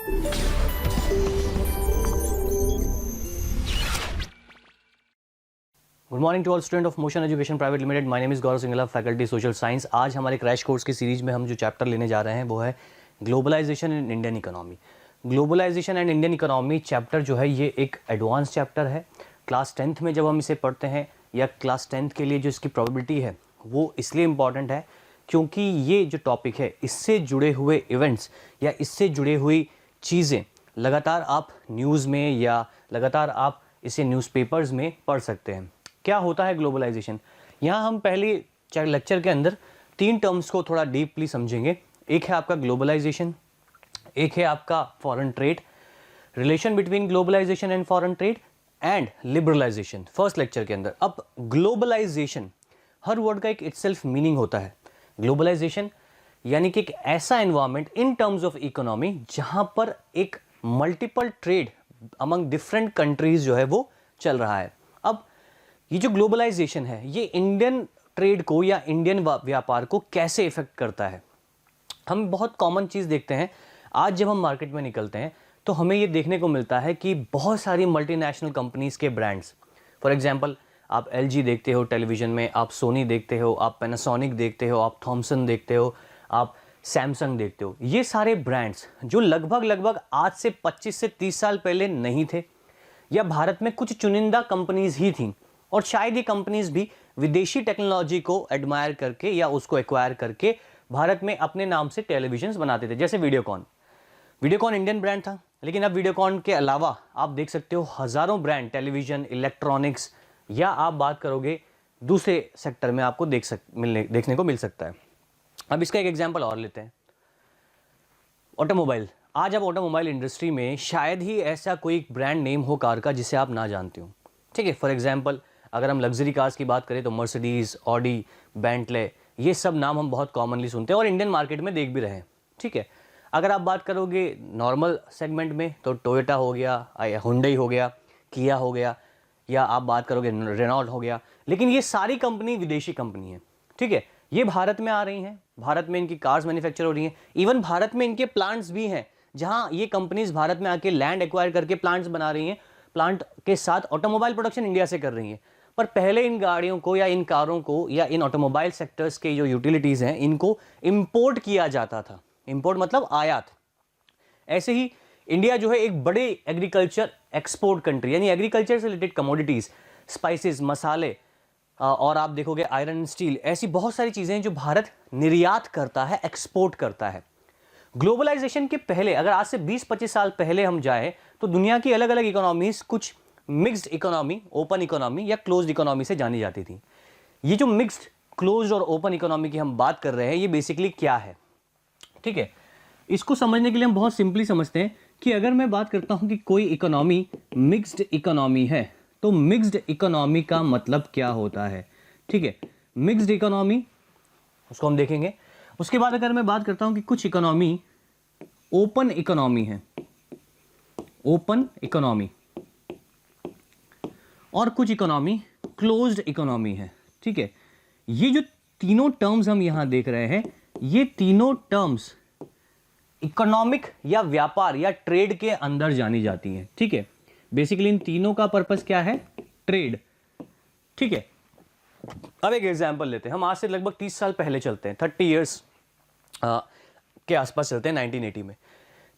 Good morning to all student of motion education private limited. My name is Gaurav Singla, faculty social science. आज हमारे crash course की series में हम जो chapter लेने जा रहे हैं वो है globalisation in Indian economy. Globalisation and Indian economy chapter जो है ये एक एडवांस चैप्टर है। क्लास 10th में जब हम इसे पढ़ते हैं या क्लास 10th के लिए जो इसकी प्रोबेबिलिटी है वो इसलिए इम्पॉर्टेंट है क्योंकि ये जो टॉपिक है इससे जुड़े हुए इवेंट्स या इससे जुड़ी हुई चीज़ें लगातार आप न्यूज़ में या लगातार आप इसे न्यूज़पेपर्स में पढ़ सकते हैं। क्या होता है ग्लोबलाइजेशन? यहाँ हम पहले लेक्चर के अंदर 3 टर्म्स को थोड़ा डीपली समझेंगे। एक है आपका ग्लोबलाइजेशन, एक है आपका foreign trade, relation between globalisation and foreign trade and liberalisation first lecture के अंदर। अब ग्लोबलाइजेशन, हर वर्ड का एक इटसेल्फ मीनिंग होता है। ग्लोबलाइजेशन यानी कि एक ऐसा environment in terms of economy जहां पर एक multiple trade among different countries जो है वो चल रहा है। अब ये जो ग्लोबलाइजेशन है ये इंडियन ट्रेड को या इंडियन व्यापार को कैसे इफेक्ट करता है? हम बहुत कॉमन चीज़ देखते हैं। आज जब हम मार्केट में निकलते हैं तो हमें ये देखने को मिलता है कि बहुत सारी मल्टीनेशनल कंपनीज के ब्रांड्स, फॉर एग्जांपल आप LG देखते हो टेलीविज़न में, आप सोनी देखते हो, आप पैनासोनिक देखते हो, आप थॉमसन देखते हो, आप सैमसंग देखते हो। ये सारे ब्रांड्स जो लगभग आज से 25 से 30 साल पहले नहीं थे या भारत में कुछ चुनिंदा कंपनीज ही थी और शायद ये कंपनीज भी विदेशी टेक्नोलॉजी को एडमायर करके या उसको एक्वायर करके भारत में अपने नाम से टेलीविजन्स बनाते थे। जैसे वीडियोकॉन इंडियन ब्रांड था, लेकिन अब वीडियोकॉन के अलावा आप देख सकते हो हज़ारों ब्रांड टेलीविज़न, इलेक्ट्रॉनिक्स या आप बात करोगे दूसरे सेक्टर में आपको देखने को मिल सकता है। अब इसका एक एग्जांपल और लेते हैं, ऑटोमोबाइल। आज अब ऑटोमोबाइल इंडस्ट्री में शायद ही ऐसा कोई ब्रांड नेम हो कार का जिसे आप ना जानते हो। ठीक है, फॉर एग्जांपल अगर हम लग्जरी कार्स की बात करें तो मर्सिडीज़, ऑडी, बेंटले, ये सब नाम हम बहुत कॉमनली सुनते हैं और इंडियन मार्केट में देख भी रहे हैं। ठीक है, अगर आप बात करोगे नॉर्मल सेगमेंट में तो टोयोटा हो गया, हुंडई हो गया, किया हो गया, या आप बात करोगे रेनॉल्ट हो गया। लेकिन ये सारी कंपनी विदेशी कंपनी है। ठीक है, ये भारत में आ रही हैं, भारत में इनकी कार्स मैन्युफैक्चर हो रही हैं, इवन भारत में इनके प्लांट्स भी हैं जहां ये कंपनीज भारत में आके लैंड एक्वायर करके प्लांट्स बना रही हैं। प्लांट के साथ ऑटोमोबाइल प्रोडक्शन इंडिया से कर रही हैं। पर पहले इन गाड़ियों को या इन कारों को या इन ऑटोमोबाइल सेक्टर्स के जो यूटिलिटीज़ हैं इनको इंपोर्ट किया जाता था। इंपोर्ट मतलब आयात। ऐसे ही इंडिया जो है एक बड़े एग्रीकल्चर एक्सपोर्ट कंट्री, यानी एग्रीकल्चर से रिलेटेड कमोडिटीज़, स्पाइसेस, मसाले और आप देखोगे आयरन एंड स्टील, ऐसी बहुत सारी चीज़ें जो भारत निर्यात करता है, एक्सपोर्ट करता है। ग्लोबलाइजेशन के पहले अगर आज से 20-25 साल पहले हम जाएं तो दुनिया की अलग अलग इकोनॉमीज कुछ मिक्स्ड इकोनॉमी, ओपन इकोनॉमी या क्लोज्ड इकोनॉमी से जानी जाती थी। ये जो मिक्स्ड, क्लोज्ड और ओपन इकोनॉमी की हम बात कर रहे हैं ये बेसिकली क्या है? ठीक है, इसको समझने के लिए हम बहुत सिंपली समझते हैं कि अगर मैं बात करता हूं कि कोई इकोनॉमी मिक्स्ड इकोनॉमी है तो मिक्स्ड इकोनॉमी का मतलब क्या होता है? ठीक है, मिक्स्ड इकोनॉमी उसको हम देखेंगे। उसके बाद अगर मैं बात करता हूं कि कुछ इकोनॉमी ओपन इकोनॉमी है, ओपन इकोनॉमी, और कुछ इकोनॉमी क्लोज्ड इकोनॉमी है। ठीक है, ये जो तीनों टर्म्स हम यहां देख रहे हैं ये तीनों टर्म्स इकोनॉमिक या व्यापार या ट्रेड के अंदर जानी जाती हैं। ठीक है, बेसिकली इन तीनों का पर्पस क्या है? ट्रेड। ठीक है, अब एक एग्जांपल लेते हैं। हम आज से लगभग 30 साल पहले चलते हैं, 30 इयर्स के आसपास चलते हैं, 1980 में।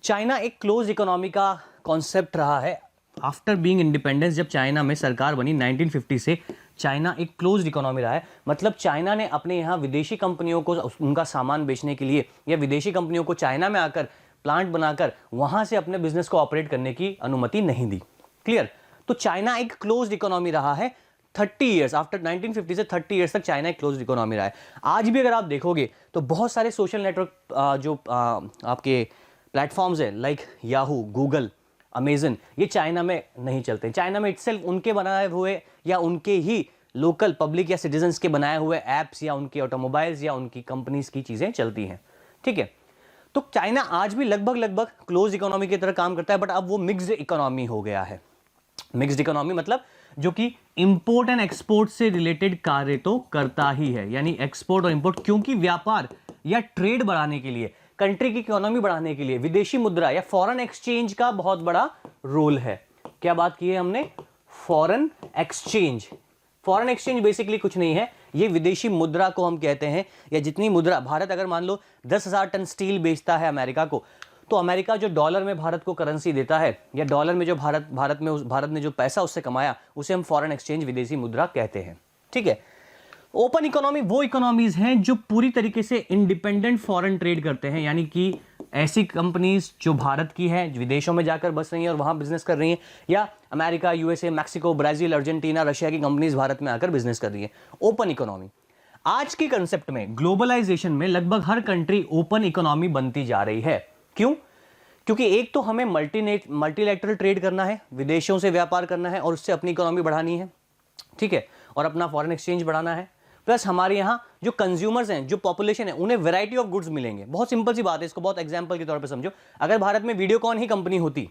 चाइना एक क्लोज इकोनॉमी का कॉन्सेप्ट रहा है। आफ्टर बीइंग इंडिपेंडेंस, जब चाइना में सरकार बनी 1950 से, चाइना एक क्लोज्ड इकोनॉमी रहा है। मतलब चाइना ने अपने यहाँ विदेशी कंपनियों को उनका सामान बेचने के लिए या विदेशी कंपनियों को चाइना में आकर प्लांट बनाकर वहाँ से अपने बिजनेस को ऑपरेट करने की अनुमति नहीं दी। क्लियर? तो चाइना एक क्लोज्ड इकोनॉमी रहा है 30 ईयर्स, आफ्टर 1950 से 30 ईयर्स तक चाइना एक क्लोज्ड इकोनॉमी रहा है। आज भी अगर आप देखोगे तो बहुत सारे सोशल नेटवर्क जो आपके प्लेटफॉर्म्स हैं लाइक याहू, गूगल, अमेजन, ये चाइना में नहीं चलते। चाइना में इटसेल्फ उनके बनाए हुए या उनके ही लोकल पब्लिक या सिटीजन्स के बनाए हुए ऐप्स या उनके ऑटोमोबाइल्स या उनकी कंपनीज की चीज़ें चलती हैं। ठीक है, तो चाइना आज भी लगभग क्लोज इकोनॉमी की तरह काम करता है, बट अब वो मिक्स्ड इकोनॉमी हो गया है। मिक्स्ड इकोनॉमी मतलब जो कि इंपोर्ट एंड एक्सपोर्ट से रिलेटेड कार्य तो करता ही है, यानी एक्सपोर्ट और इंपोर्ट, क्योंकि व्यापार या ट्रेड बढ़ाने के लिए कंट्री की इकोनॉमी बढ़ाने के लिए विदेशी मुद्रा या फॉरेन एक्सचेंज का बहुत बड़ा रोल है। क्या बात की है हमने? Foreign exchange. Foreign exchange basically कुछ नहीं है, ये विदेशी मुद्रा को हम कहते हैं, या जितनी मुद्रा भारत अगर मान लो 10,000 टन स्टील बेचता है अमेरिका को, तो अमेरिका जो डॉलर में भारत को करेंसी देता है, या डॉलर में जो भारत ने जो पैसा उससे कमाया, उसे हम फॉरेन एक्सचेंज विदेशी मुद्रा कहते हैं। ठीक है। ओपन इकोनॉमी वो इकोनॉमीज हैं जो पूरी तरीके से इंडिपेंडेंट फॉरेन ट्रेड करते हैं, यानी कि ऐसी कंपनीज जो भारत की है, विदेशों में जाकर बस रही हैं और वहां बिजनेस कर रही हैं, या America, USA, Mexico, Brazil, Argentina, Russia की कंपनीज भारत में आकर बिजनेस कर रही हैं। Open economy. आज के कंसेप्ट में ग्लोबलाइजेशन में लगभग हर कंट्री ओपन इकोनॉमी बनती जा रही है। क्यों? क्योंकि एक तो हमें मल्टीलैटरल ट्रेड करना है, विदेशों से व्यापार करना है और उससे अपनी इकोनॉमी बढ़ानी है, ठीक है, और अपना फॉरेन एक्सचेंज बढ़ाना है। प्लस हमारे यहाँ जो कंज्यूमर्स हैं, जो पॉपुलेशन है, उन्हें वैरायटी ऑफ गुड्स मिलेंगे। बहुत सिंपल सी बात है, इसको बहुत एग्जांपल के तौर पे समझो। अगर भारत में वीडियोकॉन ही कंपनी होती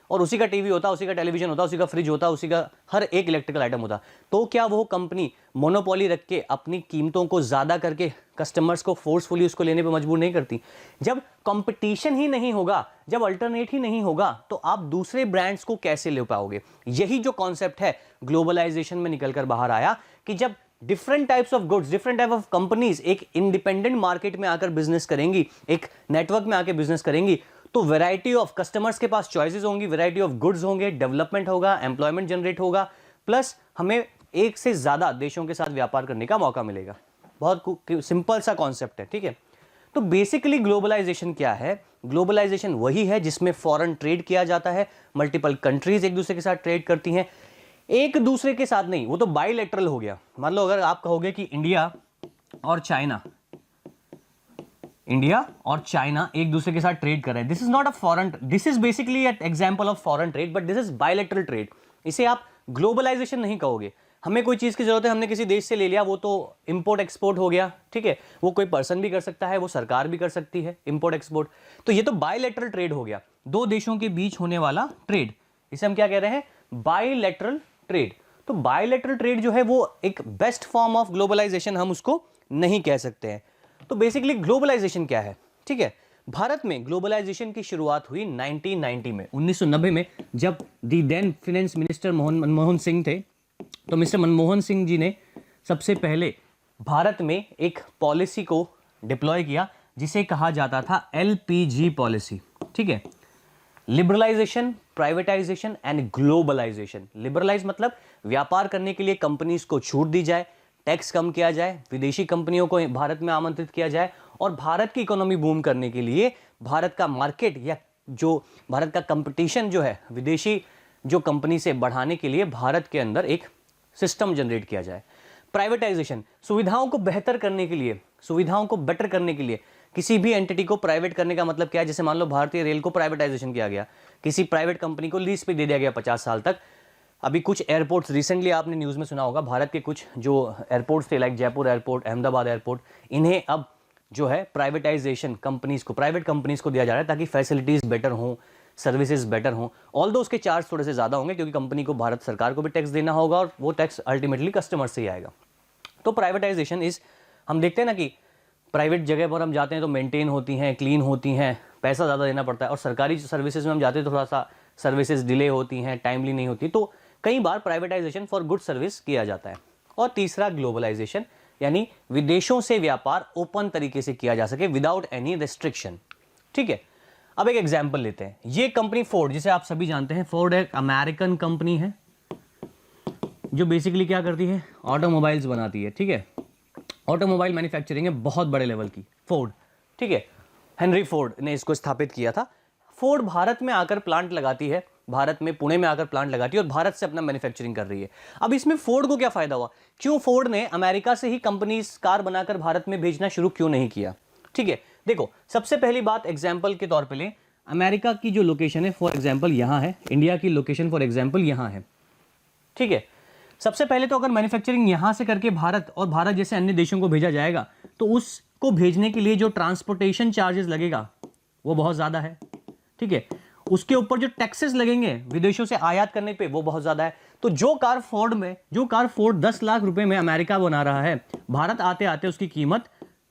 और उसी का टीवी होता, उसी का टेलीविजन होता, उसी का फ्रिज होता, उसी का हर एक इलेक्ट्रिकल आइटम होता, तो क्या वो कंपनी मोनोपोली रख के अपनी कीमतों को ज़्यादा करके कस्टमर्स को फोर्सफुली उसको लेने पर मजबूर नहीं करती? जब कंपटीशन ही नहीं होगा, जब अल्टरनेट ही नहीं होगा, तो आप दूसरे ब्रांड्स को कैसे ले पाओगे? यही जो कॉन्सेप्ट है ग्लोबलाइजेशन में निकल कर बाहर आया कि जब different types of goods, different type of companies एक इंडिपेंडेंट मार्केट में आकर बिजनेस करेंगी, एक नेटवर्क में आकर बिजनेस करेंगी, तो वैरायटी ऑफ कस्टमर्स के पास चॉइसेस होंगी, वैरायटी ऑफ गुड्स होंगे, डेवलपमेंट होगा, एम्प्लॉयमेंट जनरेट होगा, प्लस हमें एक से ज्यादा देशों के साथ व्यापार करने का मौका मिलेगा। बहुत सिंपल सा कॉन्सेप्ट है, ठीक है। तो बेसिकली ग्लोबलाइजेशन क्या है? ग्लोबलाइजेशन वही है जिसमें फॉरेन ट्रेड किया जाता है, मल्टीपल कंट्रीज एक दूसरे के साथ ट्रेड करती हैं, एक दूसरे के साथ नहीं, वो तो बाइलेटरल हो गया। मान लो अगर आप कहोगे कि इंडिया और चाइना एक दूसरे के साथ ट्रेड कर रहे हैं, this is not a foreign, this is basically an example of foreign trade, but this is bilateral trade. इसे आप ग्लोबलाइजेशन नहीं कहोगे। हमें कोई चीज की जरूरत है, हमने किसी देश से ले लिया, वो तो इंपोर्ट एक्सपोर्ट हो गया, ठीक है। वो कोई पर्सन भी कर सकता है, वो सरकार भी कर सकती है, इंपोर्ट एक्सपोर्ट। तो ये तो बाइलेटरल ट्रेड हो गया, दो देशों के बीच होने वाला ट्रेड। इसे हम क्या कह रहे हैं? Bilateral trade. तो बायलैटरल ट्रेड जो है वो एक बेस्ट फॉर्म ऑफ ग्लोबलाइजेशन हम उसको नहीं कह सकते हैं। तो बेसिकली ग्लोबलाइजेशन क्या है? ठीक है, भारत में ग्लोबलाइजेशन की शुरुआत हुई 1990 में, 1990 में, जब the then finance minister Manmohan Singh थे। तो मिस्टर मनमोहन सिंह जी ने सबसे पहले भारत में एक पॉलिसी को डिप्लॉय किया जिसे कहा जाता था LPG पॉलिसी, ठीक है, liberalisation, privatisation and globalisation. Liberalise मतलब व्यापार करने के लिए कंपनीज को छूट दी जाए, टैक्स कम किया जाए, विदेशी कंपनियों को भारत में आमंत्रित किया जाए, और भारत की इकोनॉमी बूम करने के लिए भारत का मार्केट या जो भारत का कंपटीशन जो है विदेशी जो कंपनी से बढ़ाने के लिए भारत के अंदर एक सिस्टम जनरेट किया जाए। प्राइवेटाइजेशन, सुविधाओं को बेहतर करने के लिए, सुविधाओं को बेटर करने के लिए किसी भी एंटिटी को प्राइवेट करने का मतलब क्या है? जैसे मान लो भारतीय रेल को प्राइवेटाइजेशन किया गया, किसी प्राइवेट कंपनी को लीज पे दे दिया गया 50 साल तक। अभी कुछ एयरपोर्ट्स रिसेंटली आपने न्यूज़ में सुना होगा, भारत के कुछ जो एयरपोर्ट्स थे like Jaipur airport, Ahmedabad airport, इन्हें अब जो है प्राइवेटाइजेशन कंपनीज को, प्राइवेट कंपनीज को दिया जा रहा है ताकि फैसिलिटीज़ बेटर हों, सर्विसेज बेटर हों। ऑल्दो उसके चार्ज थोड़े से ज़्यादा होंगे क्योंकि कंपनी को भारत सरकार को भी टैक्स देना होगा और वो टैक्स अल्टीमेटली कस्टमर से ही आएगा। तो प्राइवेटाइजेशन इज, हम देखते हैं ना कि प्राइवेट जगह पर हम जाते हैं तो मेंटेन होती हैं, क्लीन होती हैं, पैसा ज़्यादा देना पड़ता है, और सरकारी सर्विसेज में हम जाते हैं तो थोड़ा सा सर्विसेज डिले होती हैं, टाइमली नहीं होती। तो कई बार प्राइवेटाइजेशन फॉर गुड सर्विस किया जाता है। और तीसरा ग्लोबलाइजेशन, यानी विदेशों से व्यापार ओपन तरीके से किया जा सके विदाउट एनी रेस्ट्रिक्शन, ठीक है। अब एक एग्जाम्पल लेते हैं। ये कंपनी फोर्ड, जिसे आप सभी जानते हैं, फोर्ड एक अमेरिकन कंपनी है जो बेसिकली क्या करती है? ऑटोमोबाइल्स बनाती है, ठीक है। ऑटोमोबाइल मैन्युफैक्चरिंग है बहुत बड़े लेवल की, फोर्ड, ठीक है। हेनरी फोर्ड ने इसको स्थापित किया था। फोर्ड भारत में आकर प्लांट लगाती है, भारत में पुणे में आकर प्लांट लगाती है और भारत से अपना मैन्युफैक्चरिंग कर रही है। अब इसमें फोर्ड को क्या फायदा हुआ? क्यों फोर्ड ने अमेरिका से ही कंपनीज कार बनाकर भारत में भेजना शुरू क्यों नहीं किया? ठीक है, देखो सबसे पहली बात एग्जाम्पल के तौर पे लें, अमेरिका की जो लोकेशन है फॉर एग्जाम्पल यहाँ है, इंडिया की लोकेशन फॉर एग्जाम्पल यहाँ है, ठीक है। सबसे पहले तो अगर मैन्युफैक्चरिंग यहाँ से करके भारत और भारत जैसे अन्य देशों को भेजा जाएगा तो उसको भेजने के लिए जो ट्रांसपोर्टेशन चार्जेस लगेगा वो बहुत ज़्यादा है, ठीक है। उसके ऊपर जो टैक्सेस लगेंगे विदेशों से आयात करने पे वो बहुत ज़्यादा है। तो जो कार फोर्ड 10 लाख रुपए में अमेरिका बना रहा है, भारत आते आते उसकी कीमत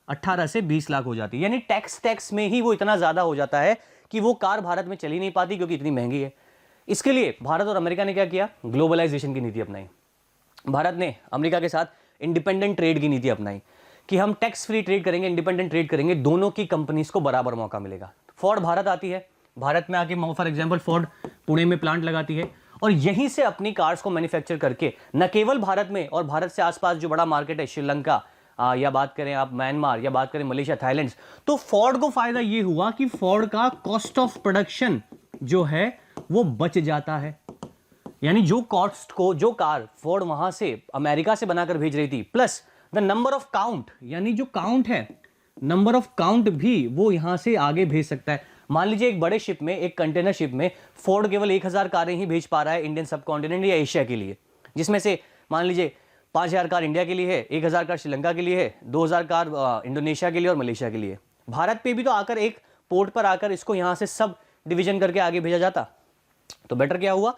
18 से 20 लाख हो जाती है, यानी टैक्स में ही वो इतना ज्यादा हो जाता है कि वो कार भारत में चली नहीं पाती क्योंकि इतनी महंगी है। इसके लिए भारत और अमेरिका ने क्या किया, ग्लोबलाइजेशन की नीति अपनाई। भारत ने अमेरिका के साथ इंडिपेंडेंट ट्रेड की नीति अपनाई कि हम टैक्स फ्री ट्रेड करेंगे, इंडिपेंडेंट ट्रेड करेंगे, दोनों की कंपनीज को बराबर मौका मिलेगा। फोर्ड भारत आती है, भारत में आके फॉर एग्जांपल फोर्ड पुणे में प्लांट लगाती है और यहीं से अपनी कार्स को मैन्युफैक्चर करके न केवल भारत में और भारत से आसपास जो बड़ा मार्केट है श्रीलंका या बात करें आप म्यांमार या बात करें मलेशिया, थाईलैंड, तो फोर्ड को फायदा ये हुआ कि फोर्ड का कॉस्ट ऑफ प्रोडक्शन जो है वो बच जाता है। यानी जो कॉस्ट को जो कार फोर्ड वहां से अमेरिका से बनाकर भेज रही थी plus the number of count, यानी जो काउंट है नंबर ऑफ काउंट भी वो यहां से आगे भेज सकता है। मान लीजिए एक बड़े शिप में, एक कंटेनर शिप में फोर्ड केवल 1000 कारें ही भेज पा रहा है इंडियन सब कॉन्टिनेंट या एशिया के लिए, जिसमें से मान लीजिए 5000 कार इंडिया के लिए है, 1000 कार श्रीलंका के लिए है, 2000 कार इंडोनेशिया के लिए और मलेशिया के लिए। भारत पे भी तो आकर एक पोर्ट पर आकर इसको यहां से सब डिवीजन करके आगे भेजा जाता। तो बेटर क्या हुआ,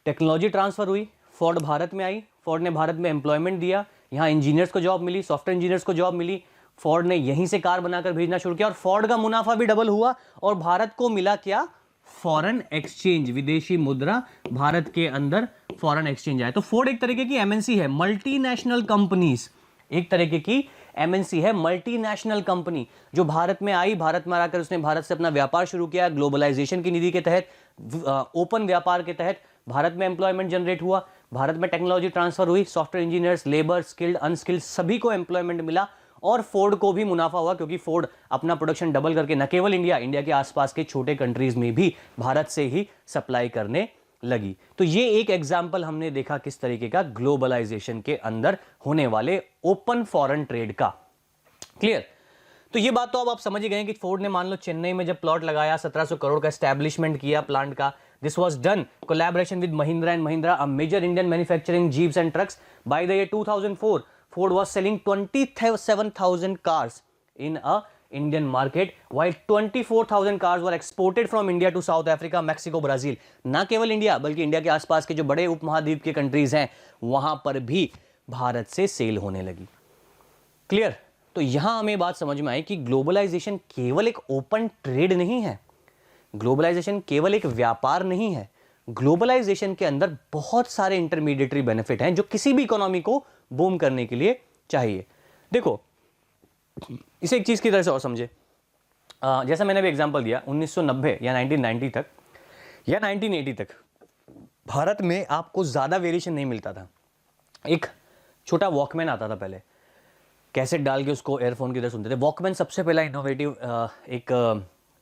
टेक्नोलॉजी ट्रांसफर हुई, फोर्ड भारत में आई, फोर्ड ने भारत में एम्प्लॉयमेंट दिया, यहाँ इंजीनियर्स को जॉब मिली, सॉफ्टवेयर इंजीनियर्स को जॉब मिली, फोर्ड ने यहीं से कार बनाकर भेजना शुरू किया और फोर्ड का मुनाफा भी डबल हुआ और भारत को मिला क्या, फॉरेन एक्सचेंज, विदेशी मुद्रा भारत के अंदर फॉरेन एक्सचेंज आया। तो फोर्ड एक तरीके की एमएनसी है, मल्टीनेशनल कंपनीज, एक तरीके की एमएनसी है, मल्टीनेशनल कंपनी जो भारत में आई, भारत में आकर उसने भारत से अपना व्यापार शुरू किया। ग्लोबलाइजेशन की नीति के तहत, ओपन व्यापार के तहत भारत में एम्प्लॉयमेंट जनरेट हुआ, भारत में टेक्नोलॉजी ट्रांसफर हुई, software engineers, labour, skilled, unskilled सभी को एम्प्लॉयमेंट मिला और फोर्ड को भी मुनाफा हुआ क्योंकि फोर्ड अपना प्रोडक्शन डबल करके न केवल इंडिया के आसपास के छोटे कंट्रीज में भी भारत से ही सप्लाई करने लगी। तो ये एक एग्जांपल हमने देखा किस तरीके का ग्लोबलाइजेशन के अंदर होने वाले ओपन फॉरेन ट्रेड का। क्लियर? तो ये बात तो अब आप समझ ही गए कि फोर्ड ने मान लो चेन्नई में जब प्लॉट लगाया, 1700 करोड़ का एस्टैब्लिशमेंट किया प्लांट का, this was done collaboration with Mahindra and Mahindra, a major Indian manufacturing jeeps and trucks. By the year 2004 Ford was selling 27,000 cars in a Indian market, while 24,000 cars were exported from India to South Africa, Mexico, Brazil. ना केवल India बल्कि India के आसपास के जो बड़े उपमहाद्वीप के कंट्रीज हैं वहां पर भी भारत से सेल होने लगी। क्लियर? तो यहां हमें बात समझ में आई कि ग्लोबलाइजेशन केवल एक ओपन ट्रेड नहीं है, ग्लोबलाइजेशन केवल एक व्यापार नहीं है, ग्लोबलाइजेशन के अंदर बहुत सारे इंटरमीडिएटरी बेनिफिट हैं जो किसी भी इकोनॉमी को बूम करने के लिए चाहिए। देखो इसे एक चीज की तरह से और समझे, जैसा मैंने भी एग्जांपल दिया 1990 या 1990 तक या 1980 तक भारत में आपको ज्यादा वेरिएशन नहीं मिलता था। एक छोटा वॉकमैन आता था पहले, कैसेट डाल के उसको एयरफोन की तरह सुनते थे। वॉकमैन सबसे पहला इनोवेटिव एक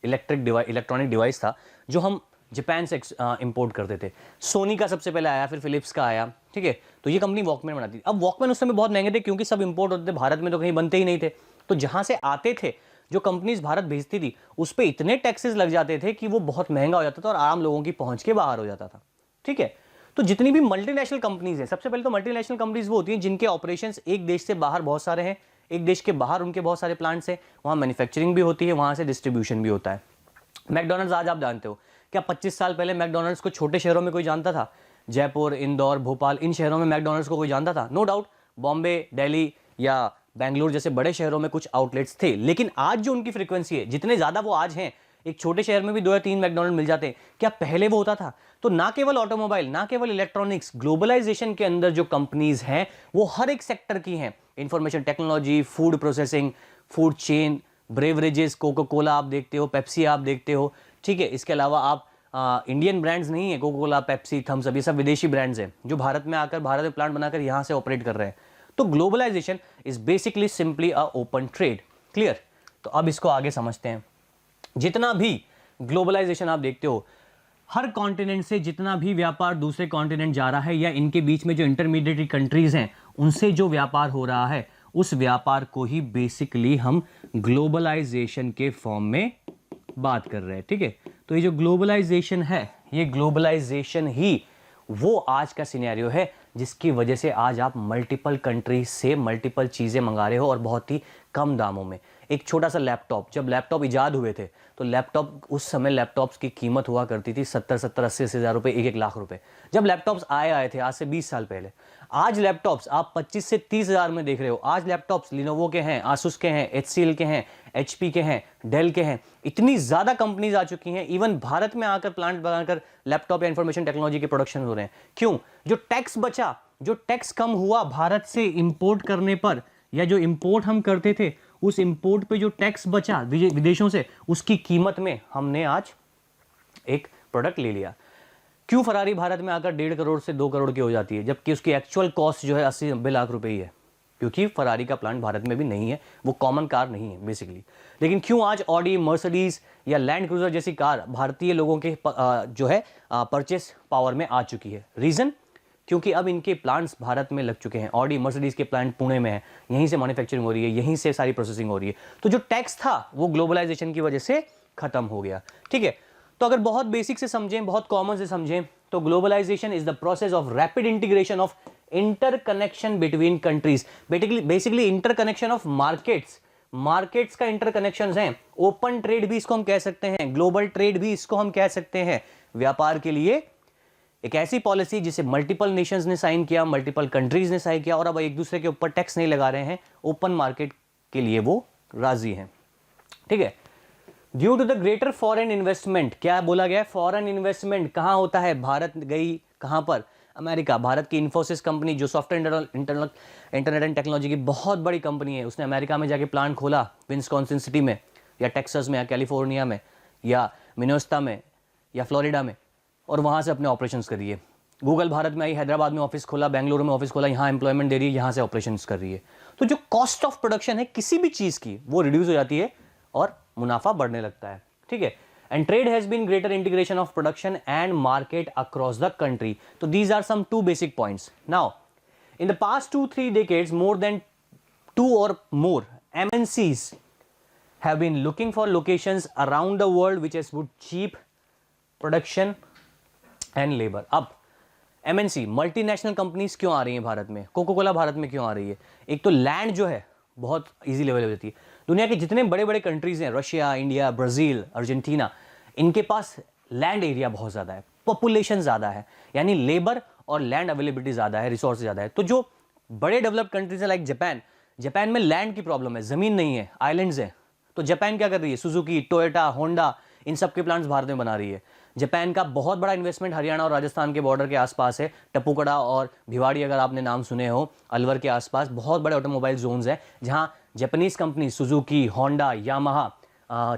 इलेक्ट्रॉनिक डिवाइस था जो हम जापान से इंपोर्ट करते थे। सोनी का सबसे पहले आया, फिर फिलिप्स का आया, ठीक है। तो ये कंपनी वॉकमैन बनाती थी। अब वॉकमैन उस समय बहुत महंगे थे क्योंकि सब इंपोर्ट होते थे, भारत में तो कहीं बनते ही नहीं थे। तो जहां से आते थे, जो कंपनीज भारत भेजती थी, उस पर इतने टैक्सेस लग जाते थे कि वो बहुत महंगा हो जाता था और आम लोगों की पहुंच के बाहर हो जाता था, ठीक है। तो जितनी भी मल्टीनेशनल कंपनीज हैं, सबसे पहले तो मल्टीनेशनल कंपनीज वो होती हैं जिनके ऑपरेशंस एक देश से बाहर बहुत सारे हैं, एक देश के बाहर उनके बहुत सारे प्लांट्स हैं, वहां मैन्युफैक्चरिंग भी होती है, वहां से डिस्ट्रीब्यूशन भी होता है। मैकडॉनल्ड्स आज आप जानते हो, क्या 25 साल पहले मैकडॉनल्ड्स को छोटे शहरों में कोई जानता था? जयपुर, इंदौर, भोपाल, इन शहरों में मैकडॉनल्ड्स को कोई जानता था? नो डाउट बॉम्बे, दिल्ली या बेंगलुरु जैसे बड़े शहरों में कुछ आउटलेट्स थे, लेकिन आज जो उनकी फ्रीक्वेंसी है, जितने ज्यादा वो आज हैं, एक छोटे शहर में भी 2 या 3 मैकडॉनल्ड मिल जाते हैं। क्या पहले वो होता था? तो ना केवल ऑटोमोबाइल, ना केवल इलेक्ट्रॉनिक्स, ग्लोबलाइजेशन के अंदर जो कंपनीज हैं वो हर एक सेक्टर की हैं। Information technology, food processing, food chain, beverages, Coca Cola आप देखते हो, पेप्सी आप देखते हो, ठीक है। इसके अलावा आप इंडियन ब्रांड्स नहीं है, Coca Cola, Pepsi, Thums Up, ये सब विदेशी ब्रांड्स हैं जो भारत में आकर, भारत में प्लांट बनाकर यहां से ऑपरेट कर रहे हैं। तो globalisation is basically simply a open trade. Clear? तो अब इसको आगे समझते हैं। जितना भी ग्लोबलाइजेशन आप देखते हो, हर कॉन्टिनेंट से जितना भी व्यापार दूसरे कॉन्टिनेंट जा रहा है या इनके बीच में जो इंटरमीडिएट कंट्रीज हैं उनसे जो व्यापार हो रहा है, उस व्यापार को ही बेसिकली हम ग्लोबलाइजेशन के फॉर्म में बात कर रहे हैं, ठीक है। तो ये जो ग्लोबलाइजेशन है, ये ग्लोबलाइजेशन ही वो आज का सिनेरियो है जिसकी वजह से आज आप मल्टीपल कंट्रीज से मल्टीपल चीजें मंगा रहे हो और बहुत ही कम दामों में। एक छोटा सा लैपटॉप, जब लैपटॉप इजाद हुए थे तो लैपटॉप, उस समय लैपटॉप्स की कीमत हुआ करती थी 70-80 हज़ार रुपए, 1-1 लाख रुपए। जब लैपटॉप्स आए थे आज से 20 साल पहले, आज लैपटॉप्स आप 25 से 30 हज़ार में देख रहे हो। आज लैपटॉप्स लिनोवो के हैं, आसूस के हैं, HCL के हैं, HP के हैं, डेल के हैं। इतनी ज़्यादा कंपनीज आ चुकी हैं, इवन भारत में आकर प्लांट बनाकर लैपटॉप या इंफॉर्मेशन टेक्नोलॉजी के प्रोडक्शन हो रहे हैं। क्यों? जो टैक्स बचा, जो टैक्स कम हुआ भारत से इंपोर्ट करने पर, या जो इंपोर्ट हम करते थे उस इंपोर्ट पे जो टैक्स बचा विदेशों से, उसकी कीमत में हमने आज एक प्रोडक्ट ले लिया। क्यों फरारी भारत में आकर 1.5 करोड़ से 2 करोड़ की हो जाती है, जबकि उसकी एक्चुअल कॉस्ट जो है 80-90 लाख रुपए ही है? क्योंकि फरारी का प्लांट भारत में भी नहीं है, वो कॉमन कार नहीं है बेसिकली। लेकिन क्यों आज ऑडी, मर्सिडीज या लैंड क्रूजर जैसी कार भारतीय लोगों के जो है परचेस पावर में आ चुकी है? रीजन, क्योंकि अब इनके प्लांट्स भारत में लग चुके हैं। ऑडी, मर्सिडीज के प्लांट पुणे में है, यहीं से मैन्युफैक्चरिंग हो रही है, यहीं से सारी प्रोसेसिंग हो रही है। तो जो टैक्स था वो ग्लोबलाइजेशन की वजह से खत्म हो गया। ठीक है, तो अगर बहुत बेसिक से समझें, बहुत कॉमन से समझें, तो globalisation is the process of rapid integration of interconnection between countries. Basically interconnection of markets का इंटरकनेक्शन है। ओपन ट्रेड भी इसको हम कह सकते हैं, ग्लोबल ट्रेड भी इसको हम कह सकते हैं। व्यापार के लिए एक ऐसी पॉलिसी जिसे मल्टीपल नेशंस ने साइन किया, मल्टीपल कंट्रीज ने साइन किया, और अब एक दूसरे के ऊपर टैक्स नहीं लगा रहे हैं, ओपन मार्केट के लिए वो राजी हैं। ठीक है, due to the greater foreign investment, क्या बोला गया? फॉरेन इन्वेस्टमेंट कहां होता है? भारत गई कहां पर? अमेरिका। भारत की इन्फोसिस कंपनी जो सॉफ्टवेयर इंटरनेट एंड टेक्नोलॉजी की बहुत बड़ी कंपनी है, उसने अमेरिका में जाके प्लांट खोला, विस्कॉन्सिन सिटी में, या टेक्सास में, या कैलिफोर्निया में, या मिनेसोटा में, या फ्लोरिडा में, और वहां से अपने ऑपरेशंस कर रही है। गूगल भारत में आई, हैदराबाद में ऑफिस खोला, बेंगलुरु में ऑफिस खोला, यहाँ एम्प्लॉयमेंट दे रही है, यहाँ से ऑपरेशंस कर रही है। तो जो कॉस्ट ऑफ प्रोडक्शन है किसी भी चीज की, वो रिड्यूस हो जाती है और मुनाफा बढ़ने लगता है। ठीक है, and trade has been greater integration of production and market across the country. तो these are some 2 basic points. Now in the past 2-3 decades, more than 2 or more MNCs have been looking for locations around the world which has good cheap production and labor. अब MNC multinational companies क्यों आ रही हैं भारत में? Cocoa Cola Bharat में क्यों आ रही है? एक तो लैंड जो है बहुत इजी लेवल पे होती है। दुनिया के जितने बड़े बड़े कंट्रीज हैं, रशिया, इंडिया, ब्राजील, अर्जेंटीना, इनके पास लैंड एरिया बहुत ज़्यादा है, पॉपुलेशन ज़्यादा है, यानी लेबर और लैंड अवेलेबिलिटी ज़्यादा है, रिसोर्स ज़्यादा है। तो जो बड़े डेवलप्ड कंट्रीज हैं लाइक जापान में लैंड की प्रॉब्लम है, ज़मीन नहीं है, आइलैंड्स हैं। तो जापान क्या कर रही है? सुजुकी, टोयोटा, होंडा, इन सब के प्लांट्स भारत में बना रही है। जापान का बहुत बड़ा इन्वेस्टमेंट हरियाणा और राजस्थान के बॉर्डर के आसपास है। टपुकड़ा और भिवाड़ी अगर आपने नाम सुने हो, अलवर के आसपास बहुत बड़े ऑटोमोबाइल जोन्स हैं, जहां Japanese company Suzuki, Honda, Yamaha,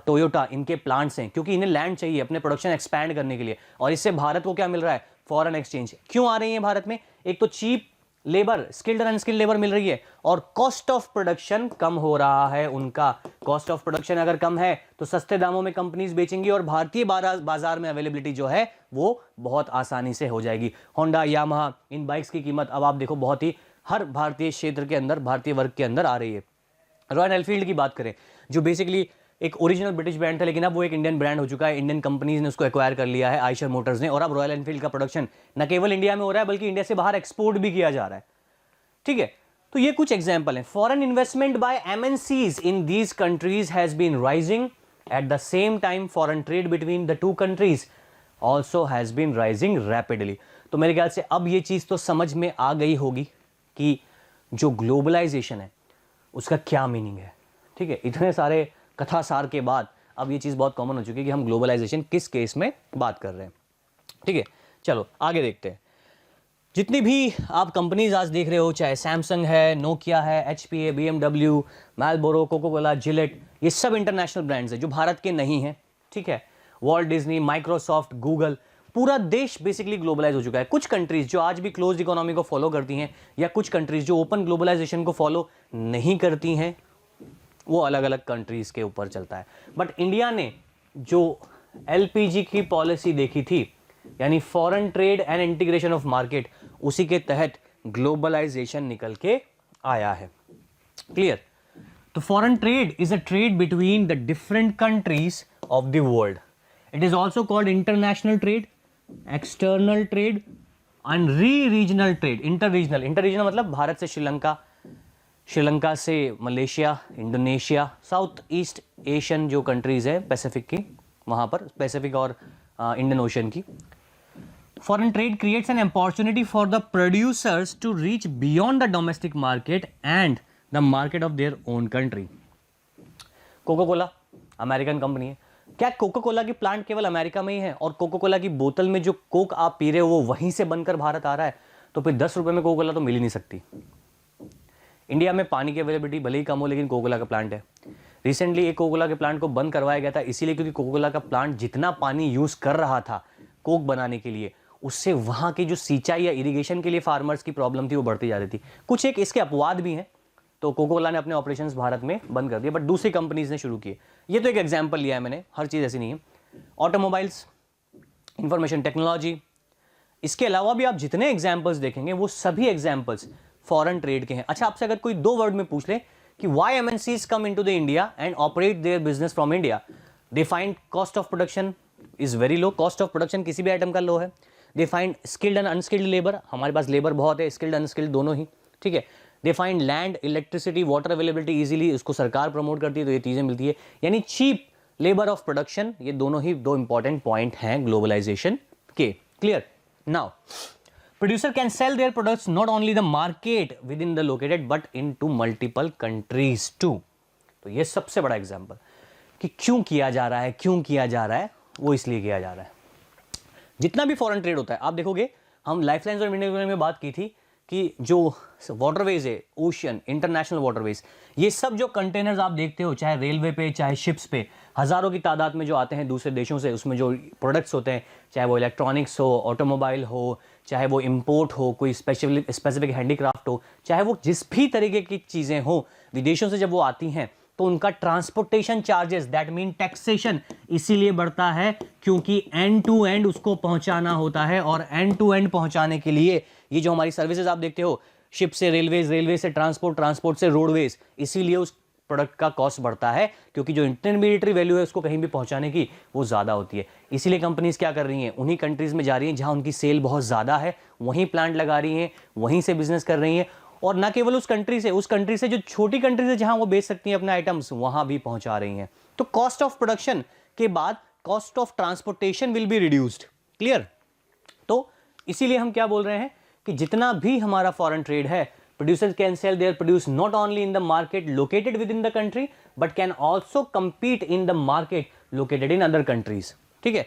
Toyota, इनके प्लांट्स हैं, क्योंकि इन्हें लैंड चाहिए अपने प्रोडक्शन एक्सपैंड करने के लिए। और इससे भारत को क्या मिल रहा है? Foreign exchange. क्यों आ रही है भारत में? एक तो चीप लेबर, स्किल्ड और अनस्किल्ड लेबर मिल रही है, और कॉस्ट ऑफ प्रोडक्शन कम हो रहा है उनका। कॉस्ट ऑफ प्रोडक्शन अगर कम है तो सस्ते दामों में कंपनीज बेचेंगी, और भारतीय बाजार में अवेलेबिलिटी जो है वो बहुत आसानी से हो जाएगी। होंडा, यामाहा, इन बाइक्स की कीमत अब आप देखो बहुत ही हर भारतीय क्षेत्र के अंदर, भारतीय वर्ग के अंदर आ रही है। रॉयल एनफील्ड की बात करें, जो बेसिकली एक ओरिजिनल ब्रिटिश ब्रांड था, लेकिन अब वो एक इंडियन ब्रांड हो चुका है। इंडियन कंपनीज ने उसको एक्वायर कर लिया है, आयशर मोटर्स ने, और अब रॉयल एनफील्ड का प्रोडक्शन न केवल इंडिया में हो रहा है बल्कि इंडिया से बाहर एक्सपोर्ट भी किया जा रहा है। ठीक है, तो ये कुछ एग्जांपल हैं। Foreign investment by MNCs in these countries has been rising, at the same time foreign trade between the 2 countries also has been rising rapidly. तो मेरे ख्याल से अब ये चीज तो समझ में आ गई होगी कि जो ग्लोबलाइजेशन है उसका क्या मीनिंग है। ठीक है, इतने सारे कथा सार के बाद अब ये चीज़ बहुत कॉमन हो चुकी है कि हम ग्लोबलाइजेशन किस केस में बात कर रहे हैं। ठीक है, चलो आगे देखते हैं। जितनी भी आप कंपनीज आज देख रहे हो, चाहे सैमसंग है, नोकिया है, HP है, BMW, Marlboro, Coca Cola, Gillette, ये सब इंटरनेशनल ब्रांड्स हैं जो भारत के नहीं हैं। ठीक है, वॉल्ट डिज्नी, माइक्रोसॉफ्ट, गूगल, पूरा देश बेसिकली ग्लोबलाइज हो चुका है। कुछ कंट्रीज जो आज भी क्लोज इकोनॉमी को फॉलो करती हैं, या कुछ कंट्रीज जो ओपन ग्लोबलाइजेशन को फॉलो नहीं करती हैं, वो अलग अलग कंट्रीज के ऊपर चलता है। बट इंडिया ने जो LPG की पॉलिसी देखी थी, यानी foreign trade and integration of market, उसी के तहत ग्लोबलाइजेशन निकल के आया है। क्लियर? तो foreign trade is a trade between the different countries of the world. It is also called international trade, external trade and regional trade. Inter मतलब भारत से श्रीलंका, श्रीलंका से Malaysia, Indonesia, south east Asian जो countries है Pacific की, वहाँ पर Pacific और Indian ocean की, Foreign trade creates an opportunity for the producers to reach beyond the domestic market and the market of their own country. Coca Cola American company है। क्या Coca Cola की plant केवल America में ही है और cocoa Cola की बोतल में जो कोक आप पी रहे हो वो वहीं से बनकर भारत आ रहा है? तो फिर 10 रुपए में कोको कोला तो मिल ही नहीं सकती। इंडिया में पानी की अवेलेबिलिटी भले ही कम हो, लेकिन कोको कोला का प्लांट है। रिसेंटली एक कोको कोला के प्लांट को बंद करवाया गया था, इसीलिए क्योंकि कोको कोला का प्लांट जितना पानी यूज कर रहा था कोक बनाने के लिए, उससे वहां की जो सिंचाई या इरिगेशन के लिए फार्मर्स की प्रॉब्लम थी वो बढ़ती जा रही थी। कुछ एक इसके अपवाद भी हैं, तो कोको कोला ने अपने ऑपरेशंस भारत में बंद कर दिए, बट दूसरी कंपनीज ने शुरू किए। ये तो एक एग्जांपल लिया है मैंने, हर चीज़ ऐसी नहीं है। ऑटोमोबाइल्स, इंफॉर्मेशन टेक्नोलॉजी, इसके अलावा भी आप जितने एग्जाम्पल्स देखेंगे वो सभी एग्जाम्पल्स फॉरेन ट्रेड के हैं। अच्छा, आपसे अगर कोई 2 वर्ड में पूछ ले कि why MNCs come into the India and operate their business from India, they find cost of production is very low. Cost of production किसी भी आइटम का लो है। They find skilled and unskilled labour, हमारे पास labour बहुत है, skilled unskilled दोनों ही, ठीक है। They find land, electricity, water availability easily, उसको सरकार प्रमोट करती है तो ये चीज़ें मिलती है। यानी चीप लेबर ऑफ प्रोडक्शन, ये दोनों ही 2 इंपॉर्टेंट पॉइंट हैं ग्लोबलाइजेशन के। Clear? Now producer can sell their products not only the market within the located but into multiple countries too। तो ये सबसे बड़ा एग्जांपल कि क्यों किया जा रहा है, क्यों किया जा रहा है, वो इसलिए किया जा रहा है। जितना भी फॉरेन ट्रेड होता है, आप देखोगे हम लाइफलाइंस और मिडवे में बात की थी कि जो वाटरवेज है, ओशियन, इंटरनेशनल वाटरवेज, ये सब जो कंटेनर्स आप देखते हो, चाहे रेलवे पे चाहे शिप्स पे, हज़ारों की तादाद में जो आते हैं दूसरे देशों से, उसमें जो प्रोडक्ट्स होते हैं, चाहे वो इलेक्ट्रॉनिक्स हो, ऑटोमोबाइल हो, चाहे वो इंपोर्ट हो, कोई स्पेसिफिक हैंडीक्राफ्ट हो, चाहे वो जिस भी तरीके की चीज़ें हो, विदेशों से जब वो आती हैं तो उनका transportation charges, that mean taxation, इसीलिए बढ़ता है क्योंकि एंड टू एंड उसको पहुंचाना होता है। और एंड टू एंड पहुंचाने के लिए ये जो हमारी सर्विसेज आप देखते हो, शिप से रेलवेज, रेलवे से ट्रांसपोर्ट, ट्रांसपोर्ट से रोडवेज, इसीलिए उस प्रोडक्ट का कॉस्ट बढ़ता है क्योंकि जो इंटरमीडिएटरी वैल्यू है उसको कहीं भी पहुंचाने की वो ज़्यादा होती है। इसीलिए कंपनीज क्या कर रही हैं, उन्हीं कंट्रीज में जा रही हैं जहां उनकी सेल बहुत ज़्यादा है, वहीं प्लांट लगा रही हैं, वहीं से बिजनेस कर रही हैं। और ना केवल उस कंट्री से जो छोटी कंट्रीज है जहां वो बेच सकती हैं अपने आइटम्स, वहां भी पहुंचा रही हैं। तो कॉस्ट ऑफ प्रोडक्शन के बाद cost of transportation will be reduced. Clear? तो इसीलिए हम क्या बोल रहे हैं कि जितना भी हमारा फॉरेन ट्रेड है, producers can sell their produce not only in the market located within the country but can also compete in the market located in other countries। ठीक है,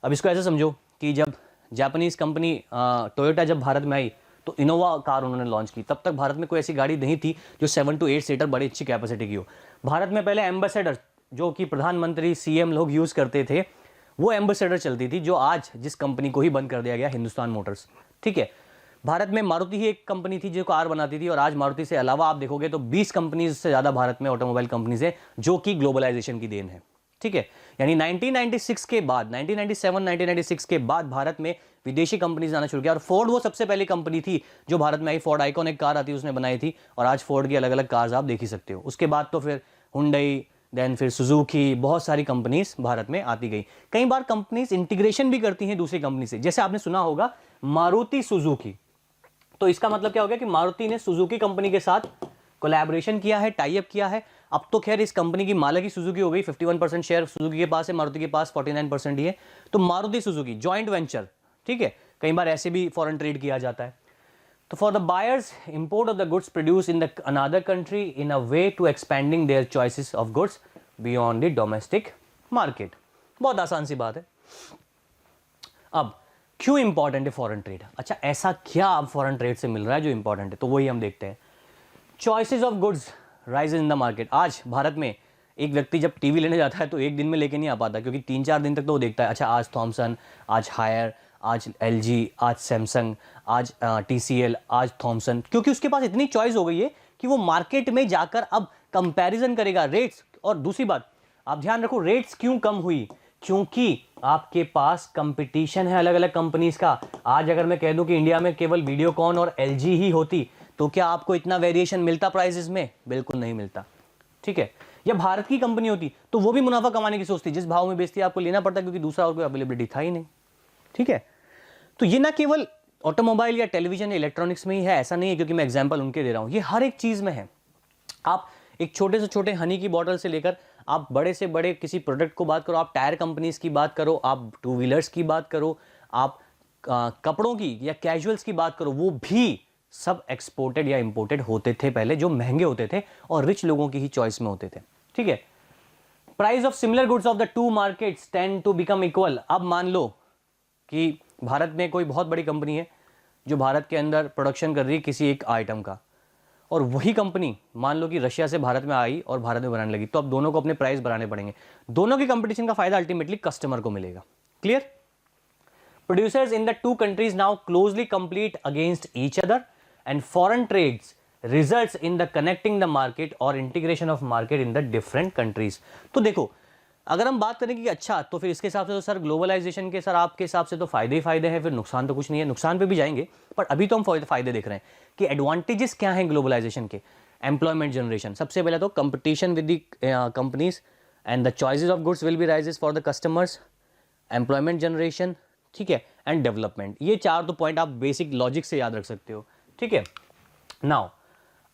अब इसको ऐसे समझो कि जब जापानीज कंपनी टोयोटा जब भारत में आई तो इनोवा कार उन्होंने लॉन्च की। तब तक भारत में कोई ऐसी गाड़ी नहीं थी जो 7 to 8 सीटर बड़ी अच्छी कैपेसिटी की हो। भारत में पहले एम्बेसडर, जो कि प्रधानमंत्री, सीएम लोग यूज करते थे, वो एम्बेसडर चलती थी, जो आज जिस कंपनी को ही बंद कर दिया गया, हिंदुस्तान मोटर्स। ठीक है, भारत में मारुति ही एक कंपनी थी जो कार बनाती थी, और आज मारुति से अलावा आप देखोगे तो 20 कंपनीज से ज़्यादा भारत में ऑटोमोबाइल कंपनीज है, जो कि ग्लोबलाइजेशन की देन है। ठीक है, यानी 1996 के बाद, 1996 के बाद भारत में विदेशी कंपनीज आना शुरू किया। और फोर्ड वो सबसे पहली कंपनी थी जो भारत में आई। फोर्ड आइकॉन एक कार आती है, उसने बनाई थी, और आज फोर्ड की अलग अलग कार्स आप देख ही सकते हो। उसके बाद तो फिर हुंडई, देन फिर सुजुकी, बहुत सारी कंपनीज भारत में आती गई। कई बार कंपनीज इंटीग्रेशन भी करती हैं दूसरी कंपनी से, जैसे आपने सुना होगा मारुति सुजुकी। तो इसका मतलब क्या हो गया कि मारुति ने सुजुकी कंपनी के साथ कोलैबोरेशन किया है, टाई अप किया है। अब तो खैर इस कंपनी की मालिक ही सुजुकी हो गई, 51% शेयर सुजुकी के पास है, मारुति के पास 49% ही है। तो मारुति सुजुकी जॉइंट वेंचर, ठीक है, कई बार ऐसे भी फॉरेन ट्रेड किया जाता है। तो for the buyers, import of the goods produce in the another country in a way to expanding their choices of goods beyond the domestic market. बहुत आसान सी बात है। अब क्यों इंपॉर्टेंट है फॉरेन ट्रेड? अच्छा, ऐसा क्या अब फॉरेन ट्रेड से मिल रहा है जो इंपॉर्टेंट है? तो वही हम देखते हैं। Choices of goods rise in the market. आज भारत में एक व्यक्ति जब टीवी लेने जाता है तो एक दिन में लेके नहीं आ पाता, क्योंकि 3-4 दिन तक तो वो देखता है, अच्छा आज थॉमसन, आज हायर, आज एलजी, आज सैमसंग, आज टीसीएल, आज थॉमसन, क्योंकि उसके पास इतनी चॉइस हो गई है कि वो मार्केट में जाकर अब कंपैरिजन करेगा रेट्स। और दूसरी बात आप ध्यान रखो, रेट्स क्यों कम हुई? क्योंकि आपके पास कंपटीशन है अलग अलग कंपनीज का। आज अगर मैं कह दूं कि इंडिया में केवल वीडियोकॉन और एलजी ही होती तो क्या आपको इतना वेरिएशन मिलता प्राइसेस में? बिल्कुल नहीं मिलता। ठीक है, या भारत की कंपनी होती तो वो भी मुनाफा कमाने की सोचती, जिस भाव में बेचती आपको लेना पड़ता, क्योंकि दूसरा और कोई अवेलेबिलिटी था ही नहीं। ठीक है, तो ये ना केवल ऑटोमोबाइल या टेलीविजन या इलेक्ट्रॉनिक्स में ही है, ऐसा नहीं है, क्योंकि मैं एग्जाम्पल उनके दे रहा हूं, ये हर एक चीज में है। आप एक छोटे से छोटे हनी की बॉटल से लेकर आप बड़े से बड़े किसी प्रोडक्ट को बात करो, आप टायर कंपनीज की बात करो, आप टू व्हीलर्स की बात करो, आप कपड़ों की या कैजुअल्स की बात करो, वो भी सब एक्सपोर्टेड या इंपोर्टेड होते थे पहले, जो महंगे होते थे और रिच लोगों की ही चॉइस में होते थे। ठीक है, price of similar goods of the two markets tend to become equal. अब मान लो कि भारत में कोई बहुत बड़ी कंपनी है जो भारत के अंदर प्रोडक्शन कर रही है किसी एक आइटम का, और वही कंपनी मान लो कि रशिया से भारत में आई और भारत में बनाने लगी, तो अब दोनों को अपने प्राइस बढ़ाने पड़ेंगे। दोनों की कंपटीशन का फायदा अल्टीमेटली कस्टमर को मिलेगा। Clear? Producers in the two countries now closely compete against each other, and foreign trades results in the connecting the market or integration of market in the different countries। तो देखो, अगर हम बात करें कि अच्छा तो फिर इसके हिसाब से तो सर ग्लोबलाइजेशन के सर आपके हिसाब से तो फायदे ही फायदे हैं, फिर नुकसान तो कुछ नहीं है। नुकसान पे भी जाएंगे, पर अभी तो हम फायदे देख रहे हैं कि एडवांटेजेस क्या हैं ग्लोबलाइजेशन के। एम्प्लॉयमेंट जनरेशन, सबसे पहले तो competition with the companies and the choices of goods will be rises for the customers, employment generation, ठीक है, एंड डेवलपमेंट। ये चार तो पॉइंट आप बेसिक लॉजिक से याद रख सकते हो। ठीक है, नाउ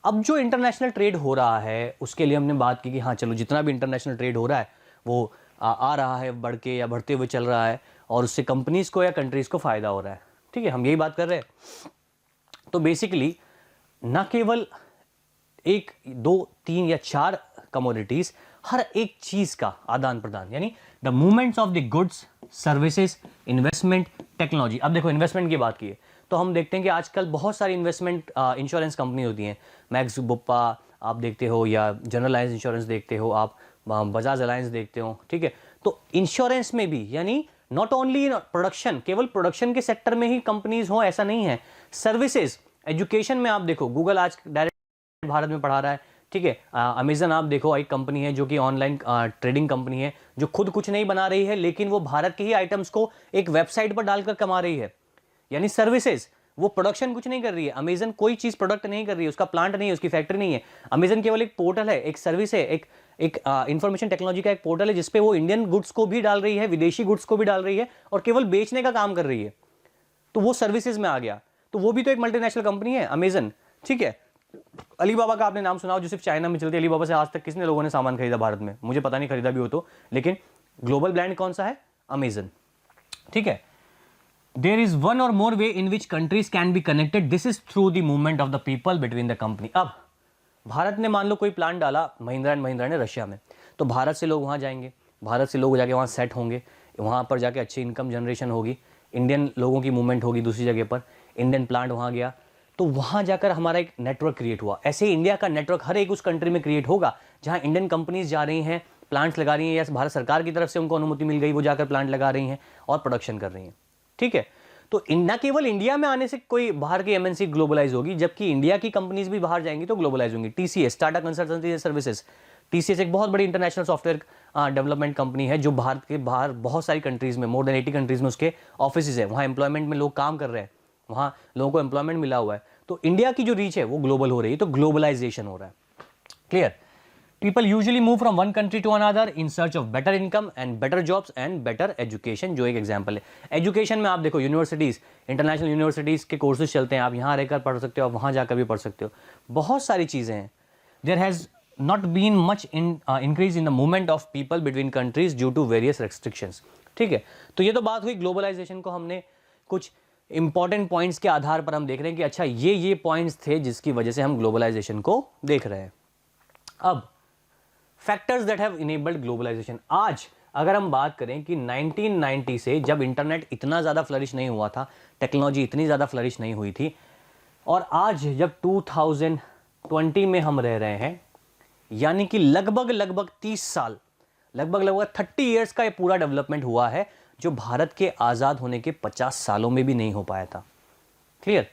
अब जो इंटरनेशनल ट्रेड हो रहा है उसके लिए हमने बात की कि हाँ चलो जितना भी इंटरनेशनल ट्रेड हो रहा है वो आ रहा है बढ़ के या बढ़ते हुए चल रहा है, और उससे कंपनीज को या कंट्रीज को फायदा हो रहा है। ठीक है, हम यही बात कर रहे हैं। तो बेसिकली ना केवल एक, दो, तीन या चार कमोडिटीज, हर एक चीज का आदान प्रदान, यानी the movements of the goods, services, investment, technology. अब देखो इन्वेस्टमेंट की बात की है तो हम देखते हैं कि आजकल बहुत सारी इन्वेस्टमेंट इंश्योरेंस कंपनी होती हैं। मैक्स बुप्पा आप देखते हो, या जनरल लाइंस इंश्योरेंस देखते हो आप, बजाज अलायंस देखते हो। ठीक है, तो इंश्योरेंस में भी, यानी नॉट ओनली प्रोडक्शन, केवल प्रोडक्शन के सेक्टर में ही कंपनीज हो ऐसा नहीं है। सर्विसेज, एजुकेशन में आप देखो गूगल आज डायरेक्ट भारत में पढ़ा रहा है। ठीक है, अमेजन आप देखो एक कंपनी है जो कि ऑनलाइन ट्रेडिंग कंपनी है, जो खुद कुछ नहीं बना रही है लेकिन वो भारत के ही आइटम्स को एक वेबसाइट पर डालकर कमा रही है। यानी सर्विसेज, वो प्रोडक्शन कुछ नहीं कर रही है। अमेजन कोई चीज प्रोडक्ट नहीं कर रही है, उसका प्लांट नहीं है, उसकी फैक्ट्री नहीं है। अमेजन केवल एक पोर्टल है, एक सर्विस है, एक इंफॉर्मेशन टेक्नोलॉजी का एक पोर्टल है जिसपे वो इंडियन गुड्स को भी डाल रही है, विदेशी गुड्स को भी डाल रही है, और केवल बेचने का काम कर रही है। तो वो सर्विसेज में आ गया, तो वो भी तो एक मल्टीनेशनल कंपनी है अमेजन। ठीक है, अलीबाबा का आपने नाम सुना हो जो सिर्फ चाइना में चलती है। अलीबाबा से आज तक किसने लोगों ने सामान खरीदा भारत में? मुझे पता नहीं, खरीदा भी हो तो, लेकिन ग्लोबल ब्रांड कौन सा है? अमेजन। ठीक है, there is one or more way in which countries can be connected, this is through the movement of the people between the company. अब भारत ने मान लो कोई प्लांट डाला महिंद्रा एंड महिंद्रा ने रशिया में, तो भारत से लोग वहां जाएंगे, भारत से लोग जाके वहां सेट होंगे, वहां पर जाके अच्छी इनकम जनरेशन होगी, इंडियन लोगों की मूवमेंट होगी दूसरी जगह पर, इंडियन प्लांट वहां गया, तो वहां जाकर हमारा एक नेटवर्क क्रिएट हुआ। ऐसे ही इंडिया का नेटवर्क हर एक उस कंट्री में क्रिएट होगा जहां इंडियन कंपनीज जा रही हैं, प्लांट्स लगा रही हैं, या भारत सरकार की तरफ से उनको अनुमति मिल गई, वो जाकर प्लांट लगा रही हैं और प्रोडक्शन कर रही हैं। ठीक है, तो न केवल इंडिया में आने से कोई बाहर की एमएनसी ग्लोबलाइज होगी, जबकि इंडिया की कंपनीज भी बाहर जाएंगी तो ग्लोबलाइज होंगी। TCS, Tata consultancy services, TCS एक बहुत बड़ी इंटरनेशनल सॉफ्टवेयर डेवलपमेंट कंपनी है जो भारत के बाहर बहुत सारी कंट्रीज में, मोर देन 80 कंट्रीज में उसके ऑफिस है, वहाँ एम्प्लॉयमेंट में लोग काम कर रहे हैं, वहाँ लोगों को एम्प्लॉयमेंट मिला हुआ है। तो इंडिया की जो रीच है वो ग्लोबल हो रही है, तो ग्लोबलाइजेशन हो रहा है। Clear? People usually move from one country to another in search of better income and better jobs and better education, जो एक एग्जाम्पल है। एजुकेशन में आप देखो यूनिवर्सिटीज़, इंटरनेशनल यूनिवर्सिटीज़ के कोर्सेज चलते हैं, आप यहाँ रहकर पढ़ सकते हो, आप वहाँ जाकर भी पढ़ सकते हो, बहुत सारी चीज़ें हैं। There has not been much increase in the movement of people between countries due to various restrictions. ठीक है, तो ये तो बात हुई ग्लोबलाइजेशन को हमने कुछ इंपॉर्टेंट पॉइंट्स के आधार पर हम देख रहे हैं कि अच्छा ये पॉइंट्स थे जिसकी वजह से हम ग्लोबलाइजेशन को देख रहे हैं। अब factors that have enabled globalisation. आज अगर हम बात करें कि 1990 से जब इंटरनेट इतना ज़्यादा फ्लरिश नहीं हुआ था, टेक्नोलॉजी इतनी ज़्यादा फ्लरिश नहीं हुई थी, और आज जब 2020 में हम रह रहे हैं, यानी कि लगभग 30 साल, लगभग 30 ईयर्स का ये पूरा डेवलपमेंट हुआ है जो भारत के आज़ाद होने के 50 सालों में भी नहीं हो पाया था। क्लियर?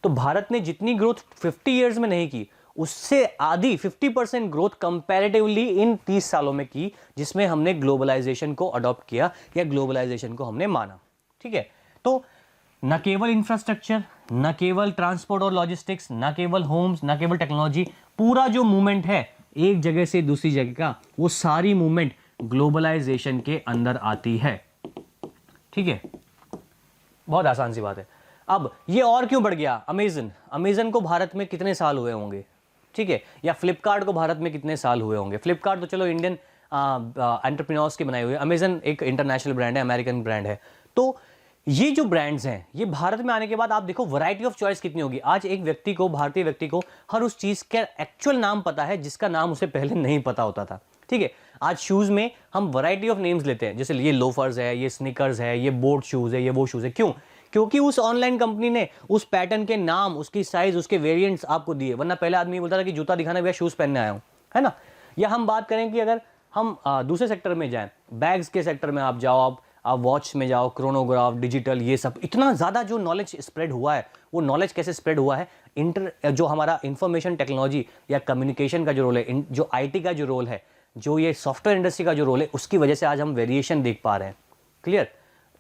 तो भारत ने जितनी ग्रोथ 50 ईयर्स में नहीं की, उससे आधी 50% ग्रोथ कंपैरेटिवली इन 30 सालों में की, जिसमें हमने ग्लोबलाइजेशन को अडॉप्ट किया या ग्लोबलाइजेशन को हमने माना। ठीक है, तो न केवल इंफ्रास्ट्रक्चर, न केवल ट्रांसपोर्ट और लॉजिस्टिक्स, न केवल होम्स, न केवल टेक्नोलॉजी, पूरा जो मूवमेंट है एक जगह से दूसरी जगह का, वो सारी मूवमेंट ग्लोबलाइजेशन के अंदर आती है। ठीक है, बहुत आसान सी बात है। अब ये और क्यों बढ़ गया? अमेजन को भारत में कितने साल हुए होंगे? ठीक है, या फ्लिपकार्ट को भारत में कितने साल हुए होंगे? फ्लिपकार्ट तो चलो इंडियन एंटरप्रेन्योर्स की बनाई हुई है, अमेजन एक इंटरनेशनल ब्रांड है, अमेरिकन ब्रांड है। तो ये जो ब्रांड्स हैं, ये भारत में आने के बाद आप देखो वैरायटी ऑफ चॉइस कितनी होगी। आज एक व्यक्ति को, भारतीय व्यक्ति को, हर उस चीज का एक्चुअल नाम पता है जिसका नाम उसे पहले नहीं पता होता था। ठीक है, आज शूज में हम वैरायटी ऑफ नेम्स लेते हैं, जैसे ये लोफर्स है, ये स्निकर्स है, ये बोट शूज है, ये वो शूज है। क्यों? क्योंकि उस ऑनलाइन कंपनी ने उस पैटर्न के नाम, उसकी साइज, उसके वेरिएंट्स आपको दिए। वरना पहले आदमी बोलता था कि जूता दिखाना भैया, शूज पहनने आया हूं, है ना। या हम बात करें कि अगर हम दूसरे सेक्टर में जाएं, बैग्स के सेक्टर में आप जाओ, आप वॉच में जाओ, क्रोनोग्राफ, डिजिटल, ये सब इतना ज़्यादा जो नॉलेज स्प्रेड हुआ है, वो नॉलेज कैसे स्प्रेड हुआ है, जो हमारा इंफॉर्मेशन टेक्नोलॉजी या कम्युनिकेशन का जो रोल है, जो आईटी का जो रोल है, जो ये सॉफ्टवेयर इंडस्ट्री का जो रोल है, उसकी वजह से आज हम वेरिएशन देख पा रहे हैं। क्लियर?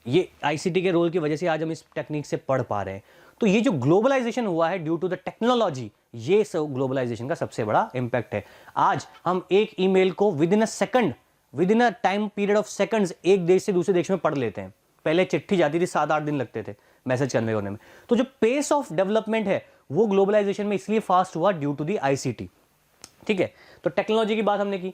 ये आईसीटी के रोल की वजह से आज हम इस टेक्निक से पढ़ पा रहे हैं। तो ये जो ग्लोबलाइजेशन हुआ है ड्यू टू द टेक्नोलॉजी, ये सब ग्लोबलाइजेशन का सबसे बड़ा इंपैक्ट है। आज हम एक ईमेल को with in a second, with in a time period of seconds, एक देश से दूसरे देश में पढ़ लेते हैं। पहले चिट्ठी जाती थी, 7-8 दिन लगते थे मैसेज कन्वे होने में। तो जो पेस ऑफ डेवलपमेंट है वो ग्लोबलाइजेशन में इसलिए फास्ट हुआ ड्यू टू दी आईसीटी। ठीक है, तो टेक्नोलॉजी की बात हमने की,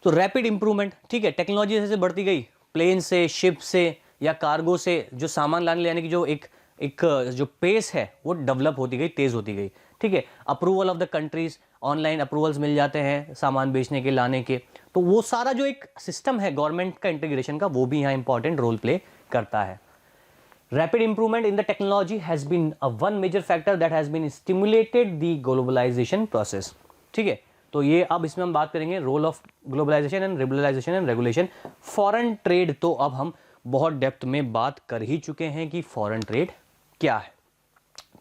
तो रैपिड इंप्रूवमेंट। ठीक है, टेक्नोलॉजी जैसे बढ़ती गई, प्लेन से, शिप से या कार्गो से जो सामान लाने ले जाने की जो एक जो पेस है वो डेवलप होती गई, तेज होती गई। ठीक है, approval of the countries, online approvals मिल जाते हैं सामान बेचने के, लाने के। तो वो सारा जो एक सिस्टम है गवर्नमेंट का इंटीग्रेशन का, वो भी यहाँ इंपॉर्टेंट रोल प्ले करता है। Rapid improvement in the technology has been one major factor that has been stimulated the globalization process. ठीक है, तो ये अब इसमें हम बात करेंगे role of globalisation and liberalisation and regulation. Foreign trade तो अब हम बहुत डेप्थ में बात कर ही चुके हैं कि फॉरेन ट्रेड क्या है।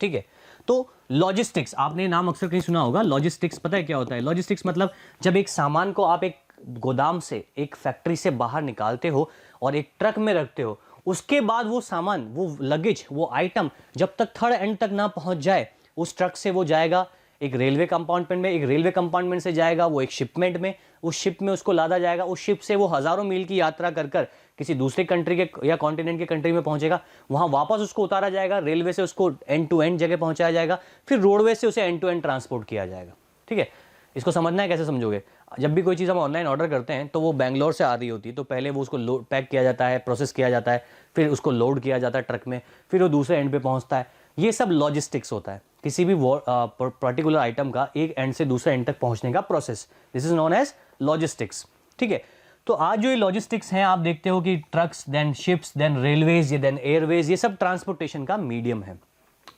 ठीक है, तो लॉजिस्टिक्स, आपने नाम अक्सर कहीं सुना होगा। लॉजिस्टिक्स पता है क्या होता है? लॉजिस्टिक्स मतलब जब एक सामान को आप एक गोदाम से, एक फैक्ट्री से बाहर निकालते हो और एक ट्रक में रखते हो, उसके बाद वो सामान, वो लगेज, वो आइटम जब तक थर्ड एंड तक ना पहुंच जाए, उस ट्रक से वो जाएगा एक रेलवे कंपार्टमेंट में, एक रेलवे कंपार्टमेंट से जाएगा वो एक शिपमेंट में, उस शिप में उसको लादा जाएगा, उस शिप से वो हजारों मील की यात्रा कर कर किसी दूसरे कंट्री के या कॉन्टिनेंट के कंट्री में पहुंचेगा, वहां वापस उसको उतारा जाएगा, रेलवे से उसको एंड टू एंड जगह पहुंचाया जाएगा, फिर रोडवे से उसे एंड टू एंड ट्रांसपोर्ट किया जाएगा। ठीक है, इसको समझना है, कैसे समझोगे? जब भी कोई चीज़ हम ऑनलाइन ऑर्डर करते हैं तो वो बैंगलोर से आ रही होती है, तो पहले वो उसको पैक किया जाता है, प्रोसेस किया जाता है, फिर उसको लोड किया जाता है ट्रक में, फिर वो दूसरे एंड पे पहुंचता है। ये सब लॉजिस्टिक्स होता है, किसी भी पर्टिकुलर आइटम का एक एंड से दूसरे एंड तक पहुंचने का process, this is known as logistics. ठीक है, तो आज जो ये लॉजिस्टिक्स हैं, आप देखते हो कि trucks, then ships, then railways, then airways, ये सब ट्रांसपोर्टेशन का मीडियम है।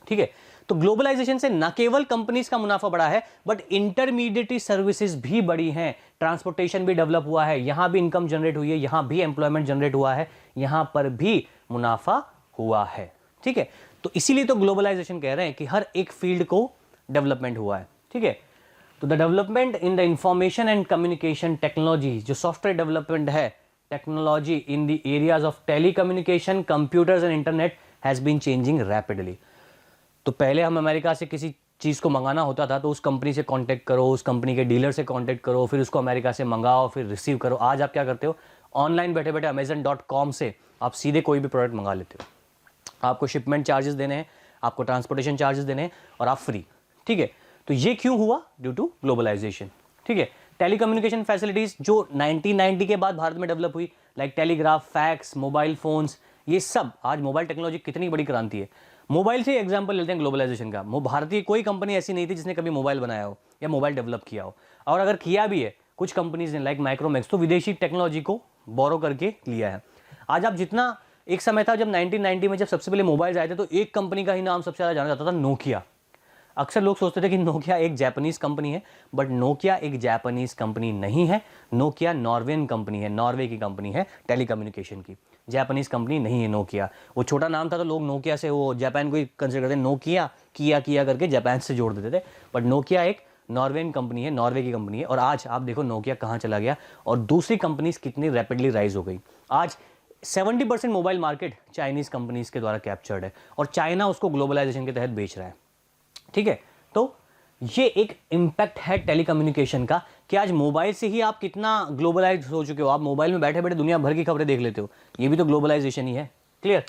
ठीक है, तो ग्लोबलाइजेशन से न केवल कंपनीज का मुनाफा बढ़ा है, बट इंटरमीडिएटरी सर्विसेज भी बढ़ी हैं, ट्रांसपोर्टेशन भी डेवलप हुआ है, यहां भी इनकम जनरेट हुई है, यहां भी एम्प्लॉयमेंट जनरेट हुआ है, यहां पर भी मुनाफा हुआ है। ठीक है, तो इसीलिए तो ग्लोबलाइजेशन कह रहे हैं कि हर एक फील्ड को डेवलपमेंट हुआ है। ठीक है, तो the development in the information and communication technology, जो सॉफ्टवेयर डेवलपमेंट है, technology in the areas of telecommunication, computers and internet has been changing rapidly. तो पहले हम अमेरिका से किसी चीज़ को मंगाना होता था तो उस कंपनी से कांटेक्ट करो, उस कंपनी के डीलर से कांटेक्ट करो, फिर उसको अमेरिका से मंगाओ, फिर रिसीव करो। आज आप क्या करते हो? ऑनलाइन बैठे बैठे Amazon.com से आप सीधे कोई भी प्रोडक्ट मंगा लेते हो। आपको शिपमेंट चार्जेस देने हैं, आपको ट्रांसपोर्टेशन चार्जेस देने हैं, और आप फ्री। ठीक है, तो ये क्यों हुआ? Due to globalisation. ठीक है, टेलीकम्युनिकेशन फैसिलिटीज जो 1990 के बाद भारत में डेवलप हुई, like telegraph, fax, mobile phones, ये सब, आज मोबाइल टेक्नोलॉजी कितनी बड़ी क्रांति है। मोबाइल से एग्जांपल लेते हैं ग्लोबलाइजेशन का। भारतीय कोई कंपनी ऐसी नहीं थी जिसने कभी मोबाइल बनाया हो या मोबाइल डेवलप किया हो, और अगर किया भी है कुछ कंपनीज ने, लाइक माइक्रोमैक्स, तो विदेशी टेक्नोलॉजी को बोरो करके लिया है। आज आप जितना, एक समय था जब 1990 में जब सबसे पहले मोबाइल आए थे तो एक कंपनी का ही नाम सबसे ज़्यादा जाना जाता था, नोकिया। अक्सर लोग सोचते थे कि नोकिया एक जापानीज कंपनी है, बट नोकिया एक जापानीज कंपनी नहीं है। नोकिया नॉर्वेन कंपनी है, नॉर्वे की कंपनी है टेलीकम्युनिकेशन की, जापानीज कंपनी नहीं है नोकिया। वो छोटा नाम था तो लोग नोकिया से वो जापान को ही कंसिडर करते, नोकिया किया करके जापान से जोड़ देते थे, बट नोकिया एक नॉर्वेन कंपनी है, नॉर्वे की कंपनी है। और आज आप देखो नोकिया कहाँ चला गया और दूसरी कंपनीज कितनी रैपिडली राइज हो गई। आज 70% मोबाइल मार्केट चाइनीज कंपनीज के द्वारा कैप्चर्ड है और चाइना उसको ग्लोबलाइजेशन के तहत बेच रहा है। ठीक है, तो ये एक इंपैक्ट है टेलीकम्युनिकेशन का कि आज मोबाइल से ही आप कितना ग्लोबलाइज हो चुके हो। आप मोबाइल में बैठे बैठे दुनिया भर की खबरें देख लेते हो, ये भी तो ग्लोबलाइजेशन ही है। क्लियर?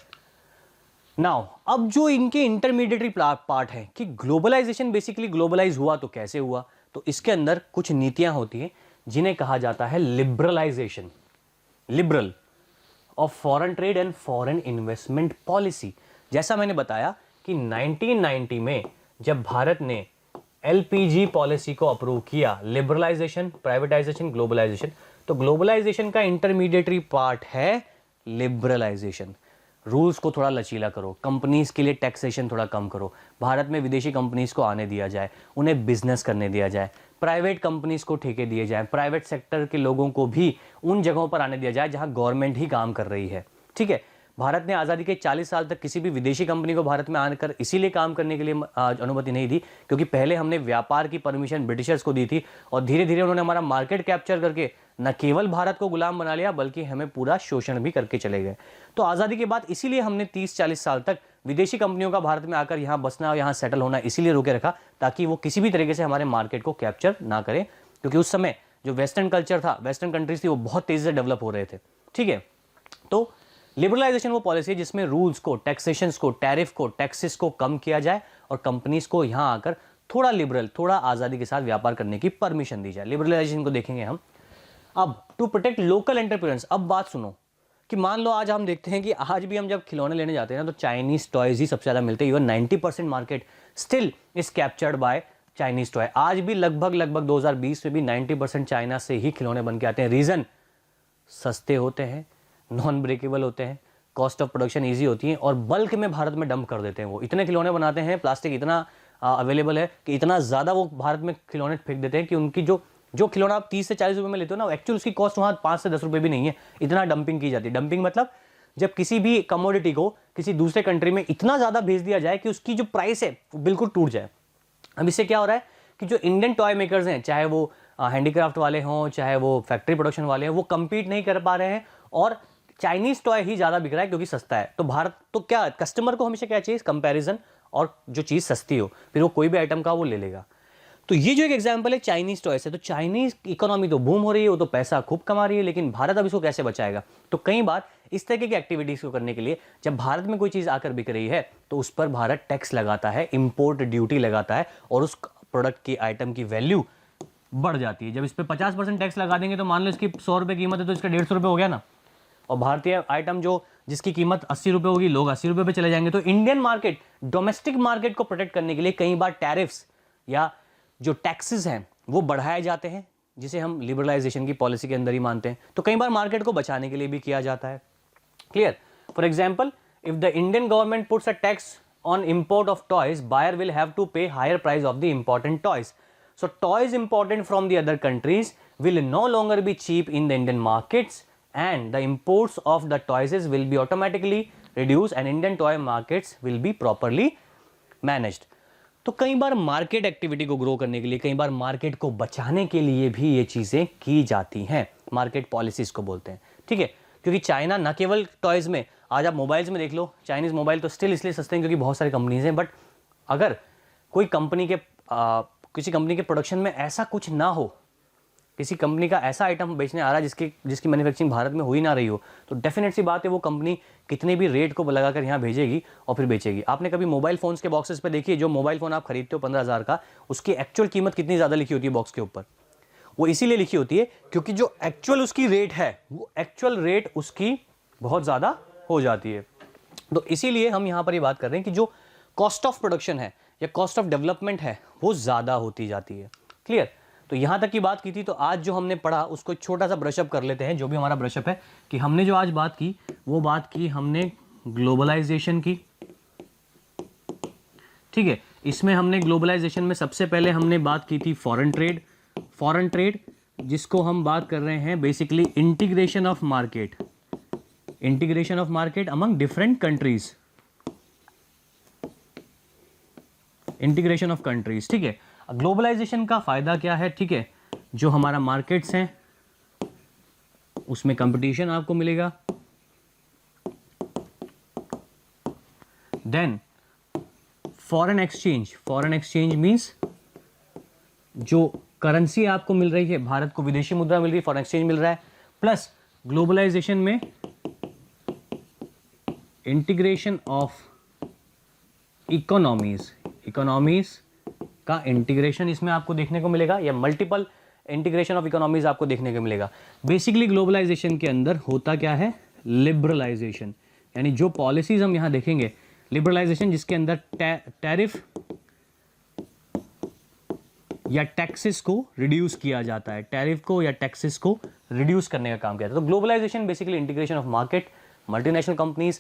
नाउ अब जो इनके इंटरमीडिएटरी पार्ट है कि ग्लोबलाइजेशन बेसिकली ग्लोबलाइज हुआ तो कैसे हुआ, तो इसके अंदर कुछ नीतियां होती हैं जिन्हें कहा जाता है liberalisation. Liberal of foreign trade and foreign investment policy. जैसा मैंने बताया कि 1990 में जब भारत ने एलपीजी पॉलिसी को अप्रूव किया, लिबरलाइजेशन, प्राइवेटाइजेशन, ग्लोबलाइजेशन, तो ग्लोबलाइजेशन का इंटरमीडिएटरी पार्ट है लिबरलाइजेशन। रूल्स को थोड़ा लचीला करो, कंपनीज के लिए टैक्सेशन थोड़ा कम करो, भारत में विदेशी कंपनीज को आने दिया जाए, उन्हें बिजनेस करने दिया जाए, प्राइवेट कंपनीज को ठेके दिए जाए, प्राइवेट सेक्टर के लोगों को भी उन जगहों पर आने दिया जाए जहां गवर्नमेंट ही काम कर रही है। ठीक है, भारत ने आज़ादी के 40 साल तक किसी भी विदेशी कंपनी को भारत में आकर इसीलिए काम करने के लिए अनुमति नहीं दी क्योंकि पहले हमने व्यापार की परमिशन ब्रिटिशर्स को दी थी और धीरे धीरे उन्होंने हमारा मार्केट कैप्चर करके न केवल भारत को गुलाम बना लिया बल्कि हमें पूरा शोषण भी करके चले गए। तो आज़ादी के बाद इसीलिए हमने 30-40 साल तक विदेशी कंपनियों का भारत में आकर यहाँ बसना, यहाँ सेटल होना इसीलिए रोके रखा ताकि वो किसी भी तरीके से हमारे मार्केट को कैप्चर ना करें, क्योंकि उस समय जो वेस्टर्न कल्चर था, वेस्टर्न कंट्रीज थी, वो बहुत तेजी से डेवलप हो रहे थे। ठीक है, तो लिबरलाइजेशन वो पॉलिसी है जिसमें रूल्स को, टैक्सेशंस को, टैरिफ को, टैक्सेस को कम किया जाए और कंपनीज को यहाँ आकर थोड़ा लिबरल, थोड़ा आज़ादी के साथ व्यापार करने की परमिशन दी जाए। लिबरलाइजेशन को देखेंगे हम। अब टू प्रोटेक्ट लोकल एंटरप्रेन्योर्स, अब बात सुनो कि मान लो आज हम देखते हैं कि आज भी हम जब खिलौने लेने जाते हैं ना तो चाइनीज टॉयज ही सबसे ज़्यादा मिलते हैं। Even 90% market still is captured by Chinese toy. आज भी लगभग 2020 में भी 90% चाइना से ही खिलौने बन के आते हैं। रीज़न, सस्ते होते हैं, नॉन ब्रेकेबल होते हैं, कॉस्ट ऑफ प्रोडक्शन ईजी होती है और बल्क में भारत में डंप कर देते हैं। वो इतने खिलौने बनाते हैं, प्लास्टिक इतना अवेलेबल है कि इतना ज़्यादा वो भारत में खिलौने फेंक देते हैं कि उनकी जो खिलौना आप 30 से 40 रुपए में लेते हो ना, एक्चुअल उसकी कॉस्ट वहाँ 5 से 10 रुपए भी नहीं है। इतना डंपिंग की जाती है। डंपिंग मतलब जब किसी भी कमोडिटी को किसी दूसरे कंट्री में इतना ज़्यादा भेज दिया जाए कि उसकी जो प्राइस है वो बिल्कुल टूट जाए। अब इससे क्या हो रहा है कि जो इंडियन टॉय मेकर्स हैं, चाहे वो हैंडीक्राफ्ट वाले हों, चाहे वो फैक्ट्री प्रोडक्शन वाले हों, वो कम्पीट नहीं कर पा रहे हैं और चाइनीज टॉय ही ज़्यादा बिक रहा है क्योंकि सस्ता है। तो भारत, तो क्या कस्टमर को हमेशा क्या चाहिए? कंपैरिजन, और जो चीज़ सस्ती हो फिर वो कोई भी आइटम का वो ले लेगा। तो ये जो एक एग्जांपल है चाइनीज टॉय से, तो चाइनीज इकोनॉमी तो बूम हो रही है, वो तो पैसा खूब कमा रही है, लेकिन भारत अब इसको कैसे बचाएगा? तो कई बार इस तरह की एक्टिविटीज़ को करने के लिए जब भारत में कोई चीज़ आकर बिक रही है तो उस पर भारत टैक्स लगाता है, इंपोर्ट ड्यूटी लगाता है और उस प्रोडक्ट की, आइटम की वैल्यू बढ़ जाती है। जब इस पर 50% टैक्स लगा देंगे तो मान लो इसकी 100 रुपये कीमत है तो इसका 150 रुपये हो गया ना। और भारतीय आइटम जो जिसकी कीमत 80 रुपये होगी, लोग 80 रुपये पे चले जाएंगे। तो इंडियन मार्केट, डोमेस्टिक मार्केट को प्रोटेक्ट करने के लिए कई बार टैरिफ्स या जो टैक्सेस हैं वो बढ़ाए जाते हैं, जिसे हम लिबरलाइजेशन की पॉलिसी के अंदर ही मानते हैं। तो कई बार मार्केट को बचाने के लिए भी किया जाता है। Clear? For example, if the Indian government puts a tax on import of toys, buyer will have to pay higher price of the important toys. So toys imported from the other countries will no longer be cheap in the Indian markets and the imports of the toys will be automatically reduced and Indian toy markets will be properly managed. तो कई बार market activity को grow करने के लिए, कई बार market को बचाने के लिए भी ये चीज़ें की जाती हैं। मार्केट पॉलिसीज को बोलते हैं। ठीक है, क्योंकि चाइना न केवल टॉयज़ में, आज आप मोबाइल्स में देख लो, चाइनीज़ मोबाइल तो स्टिल इसलिए सस्ते हैं क्योंकि बहुत सारी कंपनीज हैं। बट अगर कोई कंपनी के किसी कंपनी के प्रोडक्शन में ऐसा कुछ ना हो, किसी कंपनी का ऐसा आइटम बेचने आ रहा है जिसकी मैन्युफैक्चरिंग भारत में हो ही ना रही हो, तो डेफिनेट सी बात है वो कंपनी कितने भी रेट को लगाकर यहाँ भेजेगी और फिर बेचेगी। आपने कभी मोबाइल फ़ोन्स के बॉक्सेस पे देखिए, जो मोबाइल फ़ोन आप खरीदते हो 15,000 का, उसकी एक्चुअल कीमत कितनी ज़्यादा लिखी होती है बॉक्स के ऊपर? वो इसीलिए लिखी होती है क्योंकि जो एक्चुअल उसकी रेट है, वो एक्चुअल रेट उसकी बहुत ज़्यादा हो जाती है। तो इसीलिए हम यहाँ पर ये बात कर रहे हैं कि जो कॉस्ट ऑफ प्रोडक्शन है या कॉस्ट ऑफ डेवलपमेंट है वो ज़्यादा होती जाती है। क्लियर? तो यहाँ तक की बात की थी। तो आज जो हमने पढ़ा उसको छोटा सा ब्रशअप कर लेते हैं। जो भी हमारा ब्रशअप है कि हमने जो आज बात की वो बात की हमने ग्लोबलाइजेशन की। ठीक है, इसमें हमने ग्लोबलाइजेशन में सबसे पहले हमने बात की थी फॉरेन ट्रेड। फॉरेन ट्रेड जिसको हम बात कर रहे हैं basically integration of market, integration of market among different countries, integration of countries. ठीक है, ग्लोबलाइजेशन का फायदा क्या है? ठीक है, जो हमारा मार्केट्स हैं उसमें कंपटीशन आपको मिलेगा। Then foreign exchange, foreign exchange means जो करेंसी आपको मिल रही है, भारत को विदेशी मुद्रा मिल रही है, फॉरेन एक्सचेंज मिल रहा है। प्लस ग्लोबलाइजेशन में इंटीग्रेशन ऑफ इकोनॉमीज, इकोनॉमीज का इंटीग्रेशन इसमें आपको देखने को मिलेगा, या मल्टीपल इंटीग्रेशन ऑफ इकोनॉमीज आपको देखने को मिलेगा। बेसिकली ग्लोबलाइजेशन के अंदर होता क्या है? लिबरलाइजेशन, यानी जो पॉलिसीज हम यहाँ देखेंगे, लिबरलाइजेशन जिसके अंदर टैरिफ या टैक्सेस को रिड्यूस किया जाता है, टैरिफ को या टैक्सेस को रिड्यूस करने का काम किया जाता है। तो globalisation basically integration of market, multinational companies,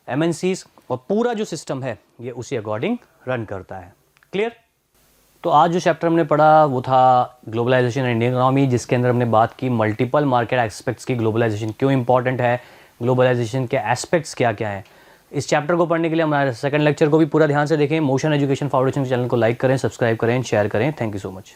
MNCs और पूरा जो सिस्टम है ये उसी अकॉर्डिंग रन करता है। क्लियर? तो आज जो चैप्टर हमने पढ़ा वो था ग्लोबलाइजेशन एंड इंडियन इकोनॉमी, जिसके अंदर हमने बात की मल्टीपल मार्केट एस्पेक्ट्स की, ग्लोबलाइजेशन क्यों इंपॉर्टेंट है, ग्लोबलाइजेशन के एस्पेक्ट्स क्या क्या हैं। इस चैप्टर को पढ़ने के लिए हमारे सेकंड लेक्चर को भी पूरा ध्यान से देखें। मोशन एजुकेशन फाउंडेशन चैनल को लाइक करें, सब्सक्राइब करें, शेयर करें। Thank you so much.